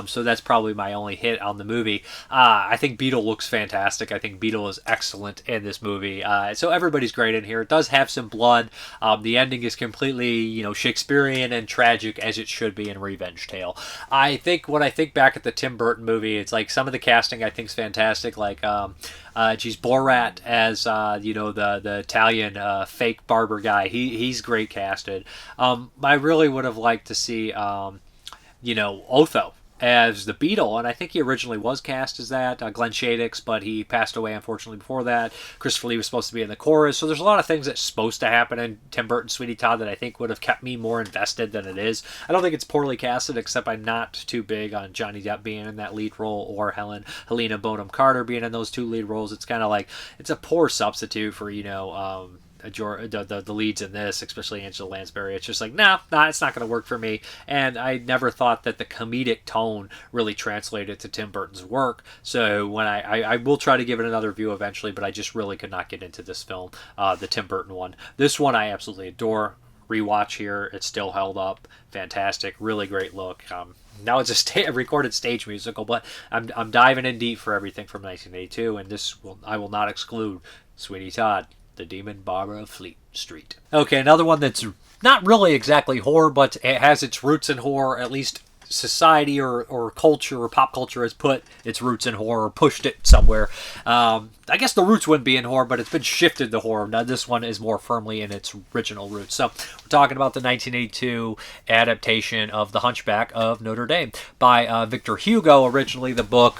so that's probably my only hit on the movie. I think Beetle looks fantastic. I think Beetle is excellent in this movie. So everybody's great in here. It does have some blood. The ending is completely, Shakespearean and tragic, as it should be in Revenge Tale. I think when I think back at the Tim Burton movie, it's like some of the casting I think is fantastic. Like, Borat as the Italian fake barber guy. He's great casted. I really would have liked to see Otho as the Beetle, and I think he originally was cast as that, Glenn Shadix, but he passed away unfortunately before that. Christopher Lee was supposed to be in the chorus, so there's a lot of things that's supposed to happen in Tim Burton's Sweeney Todd that I think would have kept me more invested than it is. I don't think it's poorly casted, except I'm not too big on Johnny Depp being in that lead role or Helena Bonham Carter being in those two lead roles. It's kind of like, it's a poor substitute for, the leads in this, especially Angela Lansbury. It's just like, nah, it's not going to work for me. And I never thought that the comedic tone really translated to Tim Burton's work. So when I will try to give it another view eventually, but I just really could not get into this film, the Tim Burton one. This one I absolutely adore. Rewatch here, it's still held up. Fantastic, really great look. Now it's a recorded stage musical, but I'm diving in deep for everything from 1982, and I will not exclude Sweeney Todd, the Demon Barber of Fleet Street. Okay, another one that's not really exactly horror, but it has its roots in horror, at least society or culture or pop culture has put its roots in horror, pushed it somewhere. I guess the roots wouldn't be in horror, but it's been shifted to horror. Now this one is more firmly in its original roots. So we're talking about the 1982 adaptation of The Hunchback of Notre Dame by Victor Hugo. Originally the book,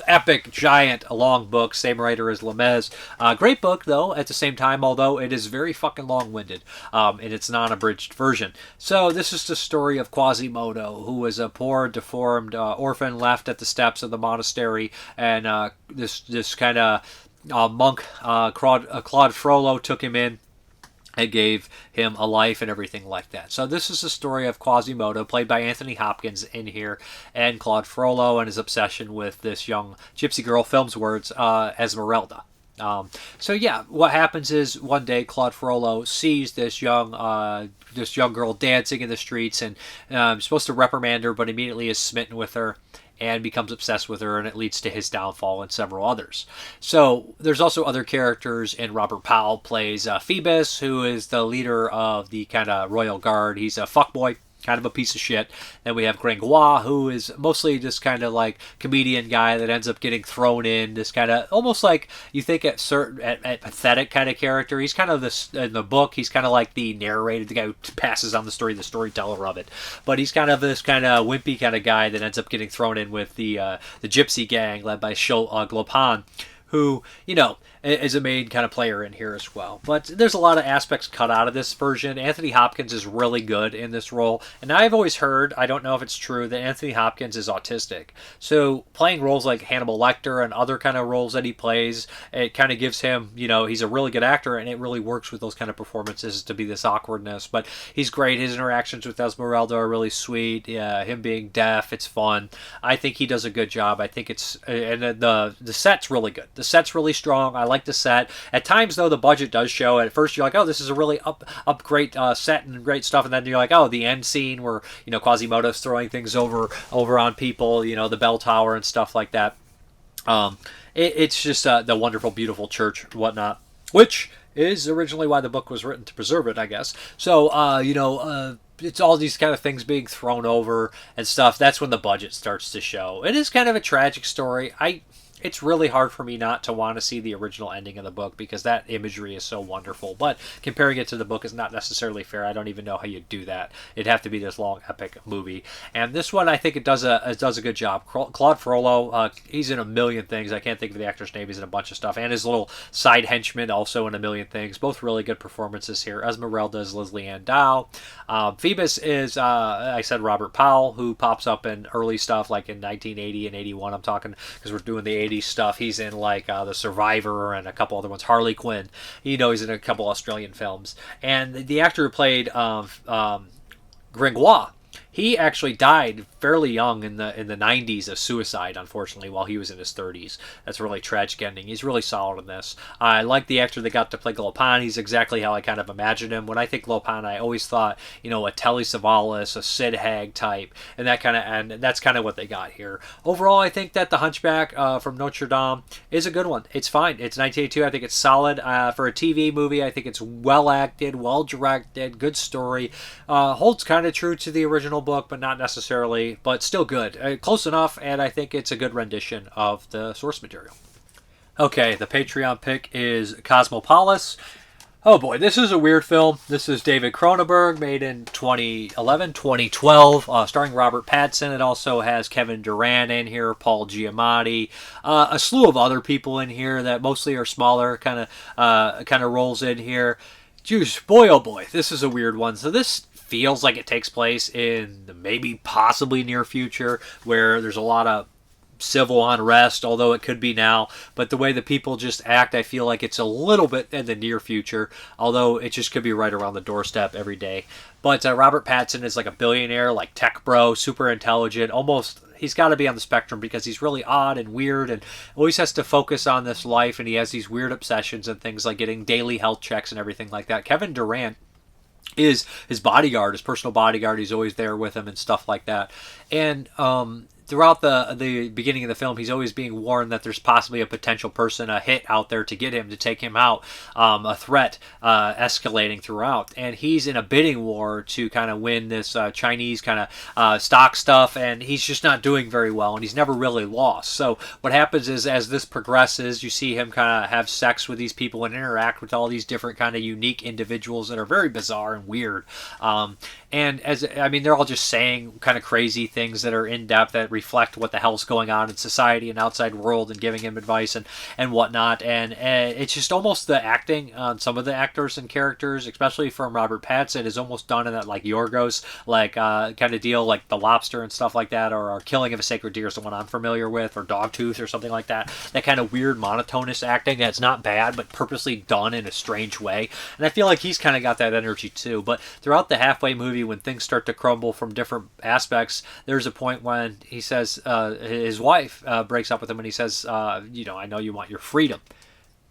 epic, giant, long book, same writer as Lemez. Great book though at the same time, although it is very fucking long-winded in its non-abridged version. So this is the story of Quasimodo, who was a poor, deformed orphan left at the steps of the monastery, and this kind of monk, Claude Frollo, took him in and gave him a life and everything like that. So this is the story of Quasimodo, played by Anthony Hopkins in here, and Claude Frollo and his obsession with this young gypsy girl, film's words, Esmeralda. So yeah, what happens is one day Claude Frollo sees this young girl dancing in the streets, and supposed to reprimand her, but immediately is smitten with her and becomes obsessed with her, and it leads to his downfall and several others. So there's also other characters, and Robert Powell plays Phoebus, who is the leader of the kind of royal guard. He's a fuckboy, kind of a piece of shit. Then we have Gringoire, who is mostly just kind of like comedian guy that ends up getting thrown in, this kind of almost like you think at pathetic kind of character. He's kind of this in the book. He's kind of like the narrator, the guy who passes on the story, the storyteller of it. But he's kind of this kind of wimpy kind of guy that ends up getting thrown in with the gypsy gang led by Glopan, who, you know, is a main kind of player in here as well. But there's a lot of aspects cut out of this version. Anthony Hopkins is really good in this role. And I've always heard, I don't know if it's true, that Anthony Hopkins is autistic. So playing roles like Hannibal Lecter and other kind of roles that he plays, it kind of gives him, you know, he's a really good actor, and it really works with those kind of performances to be this awkwardness. But he's great. His interactions with Esmeralda are really sweet. Yeah, him being deaf, it's fun. I think he does a good job. I think it's, and the set's really good. The set's really strong. I like the set. At times, though, the budget does show. At first, you're like, oh, this is a really up great set and great stuff. And then you're like, oh, the end scene where, you know, Quasimodo's throwing things over on people, you know, the bell tower and stuff like that. It's just the wonderful, beautiful church and whatnot, which is originally why the book was written, to preserve it, I guess. So, you know, it's all these kind of things being thrown over and stuff. That's when the budget starts to show. It is kind of a tragic story. It's really hard for me not to want to see the original ending of the book because that imagery is so wonderful. But comparing it to the book is not necessarily fair. I don't even know how you do that. It'd have to be this long, epic movie. And this one, I think it does a good job. Claude Frollo, he's in a million things. I can't think of the actor's name. He's in a bunch of stuff. And his little side henchman also in a million things. Both really good performances here. Esmeralda is Leslie Ann Dow. Phoebus is, I said, Robert Powell, who pops up in early stuff like in 1980 and 81. I'm talking because we're doing the 80s stuff. He's in like The Survivor and a couple other ones. Harley Quinn. You know, he's in a couple Australian films. And the actor who played Gringoire, he actually died fairly young in the 90s of suicide, unfortunately, while he was in his 30s. That's a really tragic ending. He's really solid in this. I like the actor that got to play Glopan. He's exactly how I kind of imagined him. When I think Glopan, I always thought, you know, a Telly Savalas, a Sid Haig type, and that's kind of what they got here. Overall, I think that The Hunchback from Notre Dame is a good one. It's fine. It's 1982. I think it's solid. For a TV movie, I think it's well acted, well directed, good story. Holds kind of true to the original book, but not necessarily, but still good. Close enough, and I think it's a good rendition of the source material. Okay, the Patreon pick is Cosmopolis. Oh boy, this is a weird film. This is David Cronenberg, made in 2012, starring Robert Pattinson. It also has Kevin Durant in here, Paul Giamatti, a slew of other people in here that mostly are smaller kind of roles in here. Jeez, boy, oh boy, this is a weird one. So this feels like it takes place in the maybe possibly near future, where there's a lot of civil unrest, although it could be now. But the way the people just act, I feel like it's a little bit in the near future, although it just could be right around the doorstep every day. But Robert Pattinson is like a billionaire, like tech bro, super intelligent, almost. He's got to be on the spectrum because he's really odd and weird and always has to focus on this life, and he has these weird obsessions and things like getting daily health checks and everything like that. Kevin Durant is his bodyguard, his personal bodyguard. He's always there with him and stuff like that. And throughout the beginning of the film, he's always being warned that there's possibly a potential person, a hit out there to get him, to take him out, a threat escalating throughout. And he's in a bidding war to kind of win this Chinese kind of stock stuff, and he's just not doing very well, and he's never really lost. So what happens is, as this progresses, you see him kind of have sex with these people and interact with all these different kind of unique individuals that are very bizarre and weird. And they're all just saying kind of crazy things that are in depth, that reflect what the hell's going on in society and outside world, and giving him advice and whatnot. And it's just almost the acting on some of the actors and characters, especially from Robert Pattinson, is almost done in that like Yorgos kind of deal, like The Lobster and stuff like that, or Killing of a Sacred Deer is the one I'm familiar with, or Dogtooth or something like that. That kind of weird monotonous acting that's not bad, but purposely done in a strange way. And I feel like he's kind of got that energy too. But throughout the halfway movie, when things start to crumble from different aspects, there's a point when he says, his wife breaks up with him, and he says, I know you want your freedom.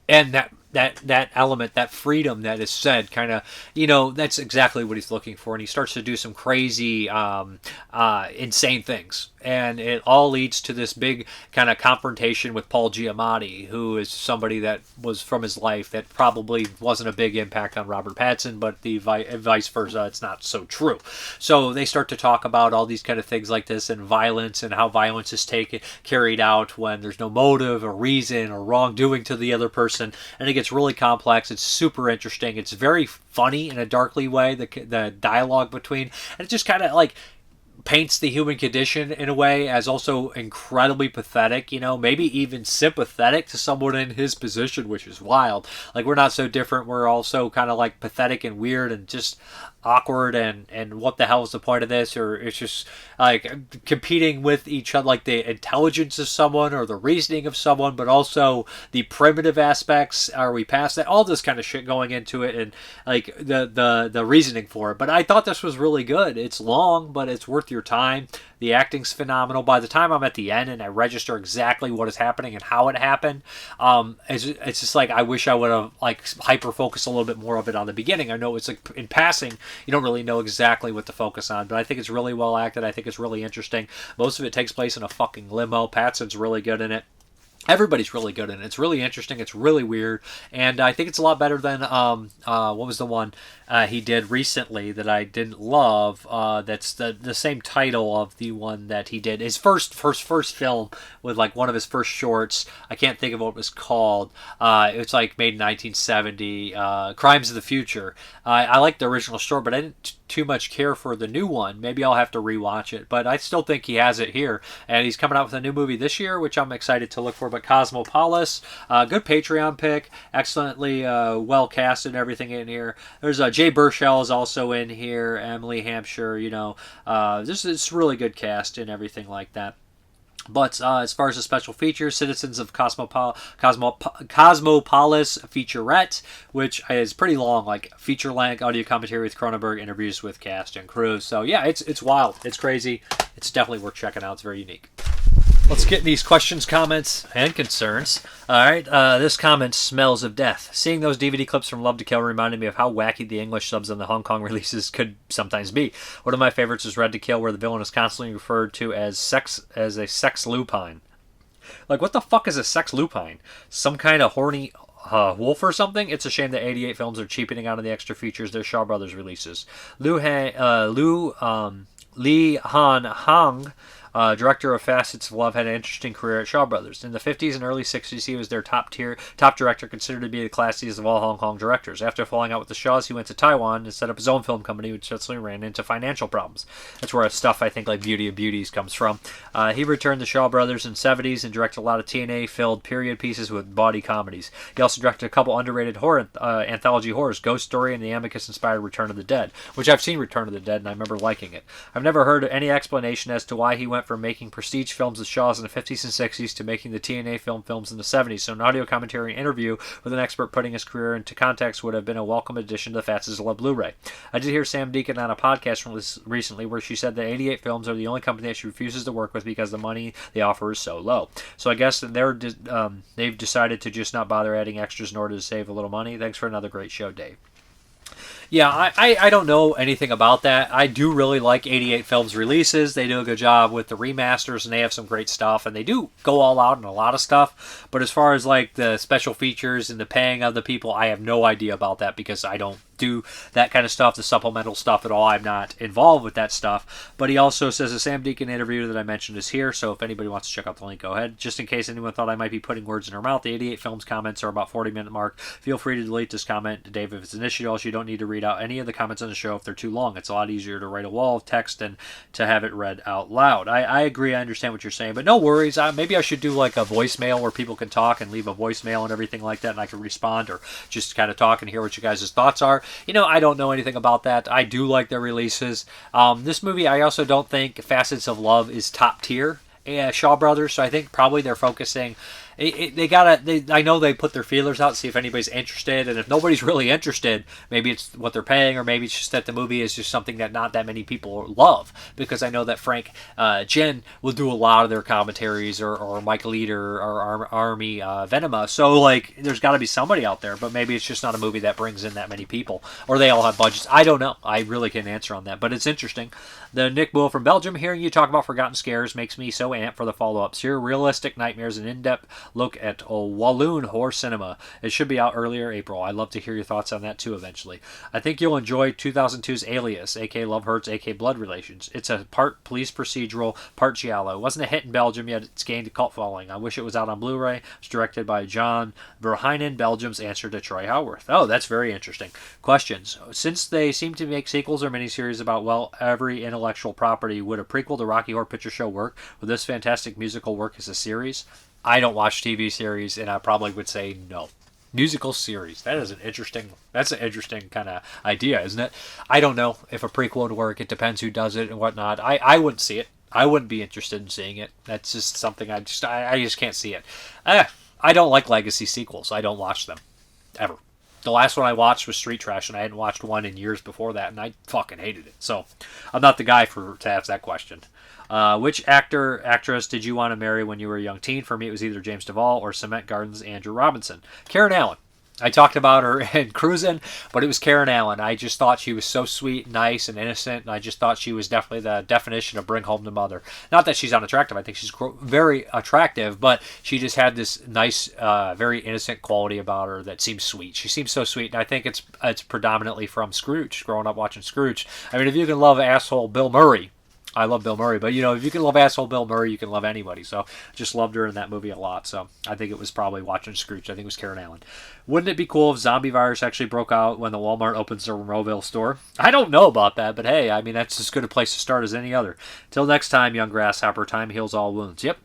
And that element, that freedom that is said, kind of, that's exactly what he's looking for. And he starts to do some crazy, insane things. And it all leads to this big kind of confrontation with Paul Giamatti, who is somebody that was from his life that probably wasn't a big impact on Robert Pattinson, but the vice versa, it's not so true. So they start to talk about all these kind of things like this, and violence, and how violence is carried out when there's no motive or reason or wrongdoing to the other person. And it gets really complex. It's super interesting. It's very funny in a darkly way, the dialogue between, and it just kind of like paints the human condition in a way as also incredibly pathetic, maybe even sympathetic to someone in his position, which is wild. Like, we're not so different. We're also kind of like pathetic and weird and just awkward, and what the hell is the point of this? Or it's just like competing with each other, like the intelligence of someone or the reasoning of someone, but also the primitive aspects. Are we past that? All this kind of shit going into it, and like the reasoning for it. But I thought this was really good. It's long, but it's worth your time. The acting's phenomenal. By the time I'm at the end and I register exactly what is happening and how it happened, it's just like I wish I would have like hyper focused a little bit more of it on the beginning. I know it's like in passing, you don't really know exactly what to focus on, but I think it's really well acted. I think it's really interesting. Most of it takes place in a fucking limo. Patson's really good in it. Everybody's really good in it. It's really interesting. It's really weird. And I think it's a lot better than, what was the one he did recently that I didn't love? That's the same title of the one that he did. His first film with like one of his first shorts. I can't think of what it was called. It's like made in 1970. Crimes of the Future. I liked the original short, but I didn't too much care for the new one. Maybe I'll have to rewatch it. But I still think he has it here. And he's coming out with a new movie this year, which I'm excited to look for. But Cosmopolis, good Patreon pick, excellently well cast and everything in here. There's Jay Burchell is also in here, Emily Hampshire, this is really good cast and everything like that. But as far as the special features, Citizens of Cosmopolis featurette, which is pretty long, like feature-length audio commentary with Cronenberg, interviews with cast and crew. So yeah, it's wild, it's crazy, it's definitely worth checking out. It's very unique. Let's get these questions, comments, and concerns. Alright, this comment smells of death. Seeing those DVD clips from Love to Kill reminded me of how wacky the English subs on the Hong Kong releases could sometimes be. One of my favorites is Red to Kill, where the villain is constantly referred to as a sex lupine. Like, what the fuck is a sex lupine? Some kind of horny wolf or something? It's a shame that 88 films are cheapening out of the extra features their Shaw Brothers releases. Li Han Hong, director of Facets of Love, had an interesting career at Shaw Brothers. In the 50s and early 60s, he was their top director, considered to be the classiest of all Hong Kong directors. After falling out with the Shaws, he went to Taiwan and set up his own film company, which suddenly ran into financial problems. That's where stuff I think like Beauty of Beauties comes from. He returned to Shaw Brothers in the 70s and directed a lot of TNA-filled period pieces with bawdy comedies. He also directed a couple underrated horror anthology horrors, Ghost Story and the Amicus-inspired Return of the Dead, which I've seen Return of the Dead and I remember liking it. I've never heard any explanation as to why he went from making prestige films with Shaws in the 50s and 60s to making the TNA films in the 70s, so an audio commentary and interview with an expert putting his career into context would have been a welcome addition to the Facets of Love Blu-ray. I did hear Sam Deacon on a podcast from this recently where she said that 88 Films are the only company that she refuses to work with because the money they offer is so low. So I guess they've decided to just not bother adding extras in order to save a little money. Thanks for another great show, Dave. Yeah, I don't know anything about that. I do really like 88 Films releases. They do a good job with the remasters, and they have some great stuff, and they do go all out in a lot of stuff. But as far as like the special features and the paying of the people, I have no idea about that because I don't do that kind of stuff, the supplemental stuff at all. I'm not involved with that stuff. But he also says the Sam Deacon interview that I mentioned is here, so if anybody wants to check out the link, go ahead. Just in case anyone thought I might be putting words in her mouth, the 88 Films comments are about 40-minute mark. Feel free to delete this comment to Dave if it's an issue. Also, you don't need to read out any of the comments on the show if they're too long. It's a lot easier to write a wall of text than to have it read out loud. I agree, I understand what you're saying, but no worries. Maybe I should do like a voicemail where people can talk and leave a voicemail and everything like that, and I can respond or just kind of talk and hear what you guys' thoughts are. I don't know anything about that. I do like their releases. This movie, I also don't think Facets of Love is top tier. Shaw Brothers, so I think probably they're focusing. I know they put their feelers out to see if anybody's interested, and if nobody's really interested, maybe it's what they're paying, or maybe it's just that the movie is just something that not that many people love. Because I know that Frank Jen will do a lot of their commentaries, or Mike Leader, or Army Venema. So like, there's got to be somebody out there, but maybe it's just not a movie that brings in that many people, or they all have budgets. I don't know. I really can't answer on that, but it's interesting. The Nick Bull from Belgium, hearing you talk about Forgotten Scares makes me so amped for the follow-ups. Here, realistic nightmares and in-depth look at Walloon horror cinema. It should be out earlier April. I'd love to hear your thoughts on that too eventually. I think you'll enjoy 2002's Alias, aka Love Hurts, aka Blood Relations. It's a part police procedural, part giallo. It wasn't a hit in Belgium, yet it's gained a cult following. I wish it was out on Blu-ray. It's directed by John Verheyen, Belgium's answer to Troy Howarth. Oh, that's very interesting. Questions. Since they seem to make sequels or miniseries about, well, every intellectual property, would a prequel to Rocky Horror Picture Show work? Would this fantastic musical work as a series? I don't watch TV series, and I probably would say no. Musical series. That's an interesting kind of idea, isn't it? I don't know if a prequel would work. It depends who does it and whatnot. I wouldn't see it. I wouldn't be interested in seeing it. That's just something I just can't see it. I don't like legacy sequels. I don't watch them. Ever. The last one I watched was Street Trash, and I hadn't watched one in years before that, and I fucking hated it. So, I'm not the guy to ask that question. Which actress did you want to marry when you were a young teen? For me, it was either James Duvall or Cement Gardens' Andrew Robinson. Karen Allen. I talked about her in Cruisin', but it was Karen Allen. I just thought she was so sweet, nice, and innocent, and I just thought she was definitely the definition of bring home the mother. Not that she's unattractive. I think she's very attractive, but she just had this nice, very innocent quality about her that seems sweet. She seems so sweet, and I think it's predominantly from Scrooge, growing up watching Scrooge. I mean, if you can love asshole Bill Murray, I love Bill Murray, but if you can love asshole Bill Murray, you can love anybody. So just loved her in that movie a lot. So I think it was probably watching Scrooge. I think it was Karen Allen. Wouldn't it be cool if zombie virus actually broke out when the Walmart opens their Monroeville store? I don't know about that, but hey, I mean, that's as good a place to start as any other. Till next time, young grasshopper, time heals all wounds. Yep.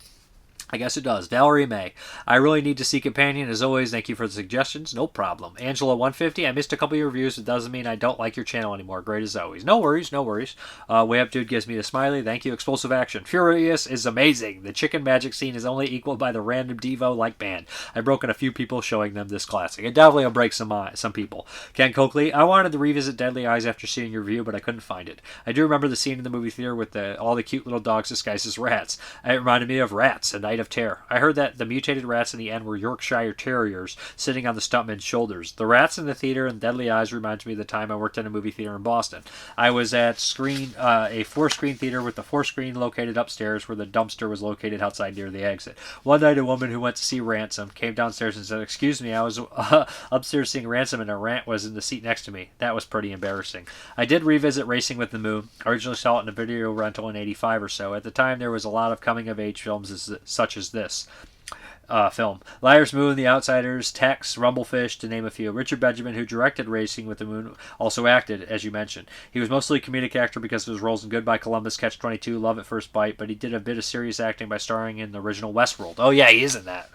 I guess it does. Valerie May. I really need to see companion. As always, thank you for the suggestions. No problem. Angela 150. I missed a couple of your reviews. It doesn't mean I don't like your channel anymore. Great as always. No worries. No worries. Way Up Dude gives me the smiley. Thank you. Explosive Action. Furious is amazing. The chicken magic scene is only equaled by the random Devo-like band. I've broken a few people showing them this classic. It definitely will break some people. Ken Coakley. I wanted to revisit Deadly Eyes after seeing your review, but I couldn't find it. I do remember the scene in the movie theater with all the cute little dogs disguised as rats. It reminded me of Rats, A Night of Terror. I heard that the mutated rats in the end were Yorkshire Terriers sitting on the stuntman's shoulders. The rats in the theater and Deadly Eyes reminds me of the time I worked in a movie theater in Boston. I was at a 4-screen theater with the 4-screen located upstairs where the dumpster was located outside near the exit. One night a woman who went to see Ransom came downstairs and said, "Excuse me, I was upstairs seeing Ransom and a rant was in the seat next to me." That was pretty embarrassing. I did revisit Racing with the Moon. I originally saw it in a video rental in 85 or so. At the time there was a lot of coming-of-age films such as this. Film. Liar's Moon, The Outsiders, Tex, Rumblefish, to name a few. Richard Benjamin, who directed Racing with the Moon, also acted, as you mentioned. He was mostly a comedic actor because of his roles in Goodbye Columbus, Catch-22, Love at First Bite, but he did a bit of serious acting by starring in the original Westworld. Oh yeah, he is in that.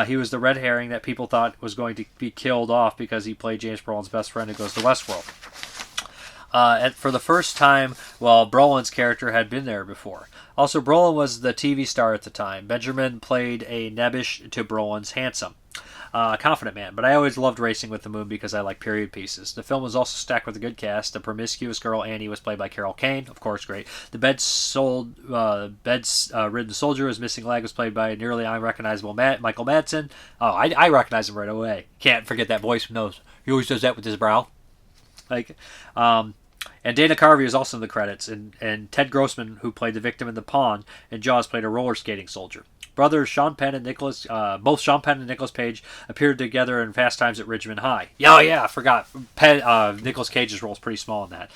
He was the red herring that people thought was going to be killed off because he played James Brolin's best friend who goes to Westworld. For the first time, Brolin's character had been there before. Also, Brolin was the TV star at the time. Benjamin played a nebbish to Brolin's handsome, confident man. But I always loved Racing with the Moon because I like period pieces. The film was also stacked with a good cast. The promiscuous girl Annie was played by Carol Kane, of course, great. The bed-ridden soldier whose missing leg was played by a nearly unrecognizable Michael Madsen. Oh, I recognize him right away. Can't forget that voice. Knows he always does that with his brow. Like, and Dana Carvey is also in the credits, and Ted Grossman, who played the victim in The Pawn, and Jaws played a roller skating soldier. Brothers Sean Penn and both Sean Penn and Nicolas Cage appeared together in Fast Times at Ridgemont High. Yeah, I forgot. Nicolas Cage's role is pretty small in that.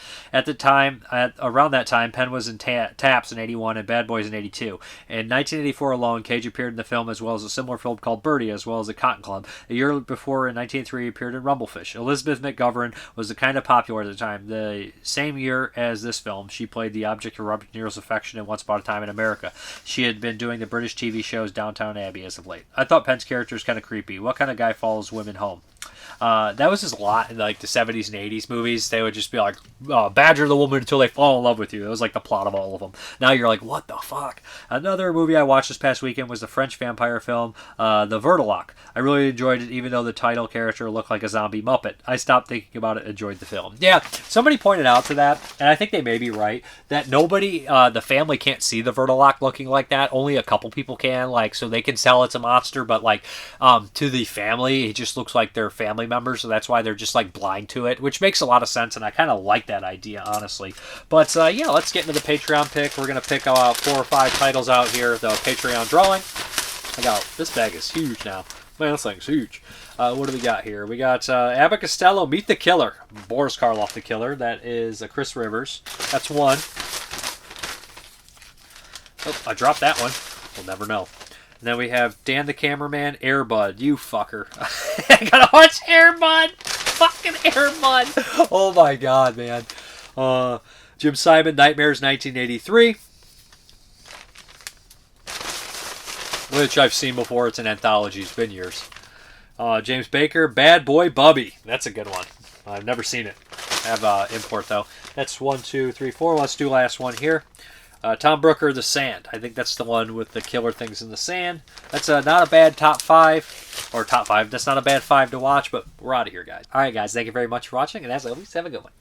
Around that time, Penn was in Taps in '81 and Bad Boys in '82. In 1984 alone, Cage appeared in the film as well as a similar film called Birdie, as well as The Cotton Club. A year before, in 1983, he appeared in Rumblefish. Elizabeth McGovern was the kind of popular at the time. The same year as this film, she played the object of Robert De Niro's affection in Once Upon a Time in America. She had been doing the British TV shows Downtown Abbey as of late. I thought Penn's character was kind of creepy. What kind of guy follows women home? That was just a lot in like the 70s and 80s movies. They would just be like, badger the woman until they fall in love with you. It was like the plot of all of them. Now you're like, what the fuck? Another movie I watched this past weekend was the French vampire film, The Vertolock. I really enjoyed it, even though the title character looked like a zombie Muppet. I stopped thinking about it, enjoyed the film. Yeah, somebody pointed out to that, and I think they may be right, that nobody, the family can't see the Vertolock looking like that. Only a couple people can, like, so they can tell it's a monster, but like, to the family, it just looks like they're family members, so that's why they're just like blind to it, which makes a lot of sense, and I kind of like that idea, honestly. But yeah, let's get into the Patreon pick. We're gonna pick 4 or 5 titles out here, the Patreon drawing. This bag is huge now. Man, this thing's huge. What do we got here? We got Abbott Costello, Meet the Killer. Boris Karloff, the Killer. That is Chris Rivers. That's one. Oh, I dropped that one. We'll never know. And then we have Dan the Cameraman, Airbud. You fucker. I gotta watch Airbud. Fucking Airbud. Oh my god, man. Jim Simon, Nightmares 1983. Which I've seen before. It's an anthology. It's been years. James Baker, Bad Boy Bubby. That's a good one. I've never seen it. I have import, though. That's 1, 2, 3, 4. Let's do last one here. Tom Brooker, The Sand. I think that's the one with the killer things in the sand. That's not a bad top 5. Or top 5. That's not a bad 5 to watch, but we're out of here, guys. Alright, guys. Thank you very much for watching, and as always, have a good one.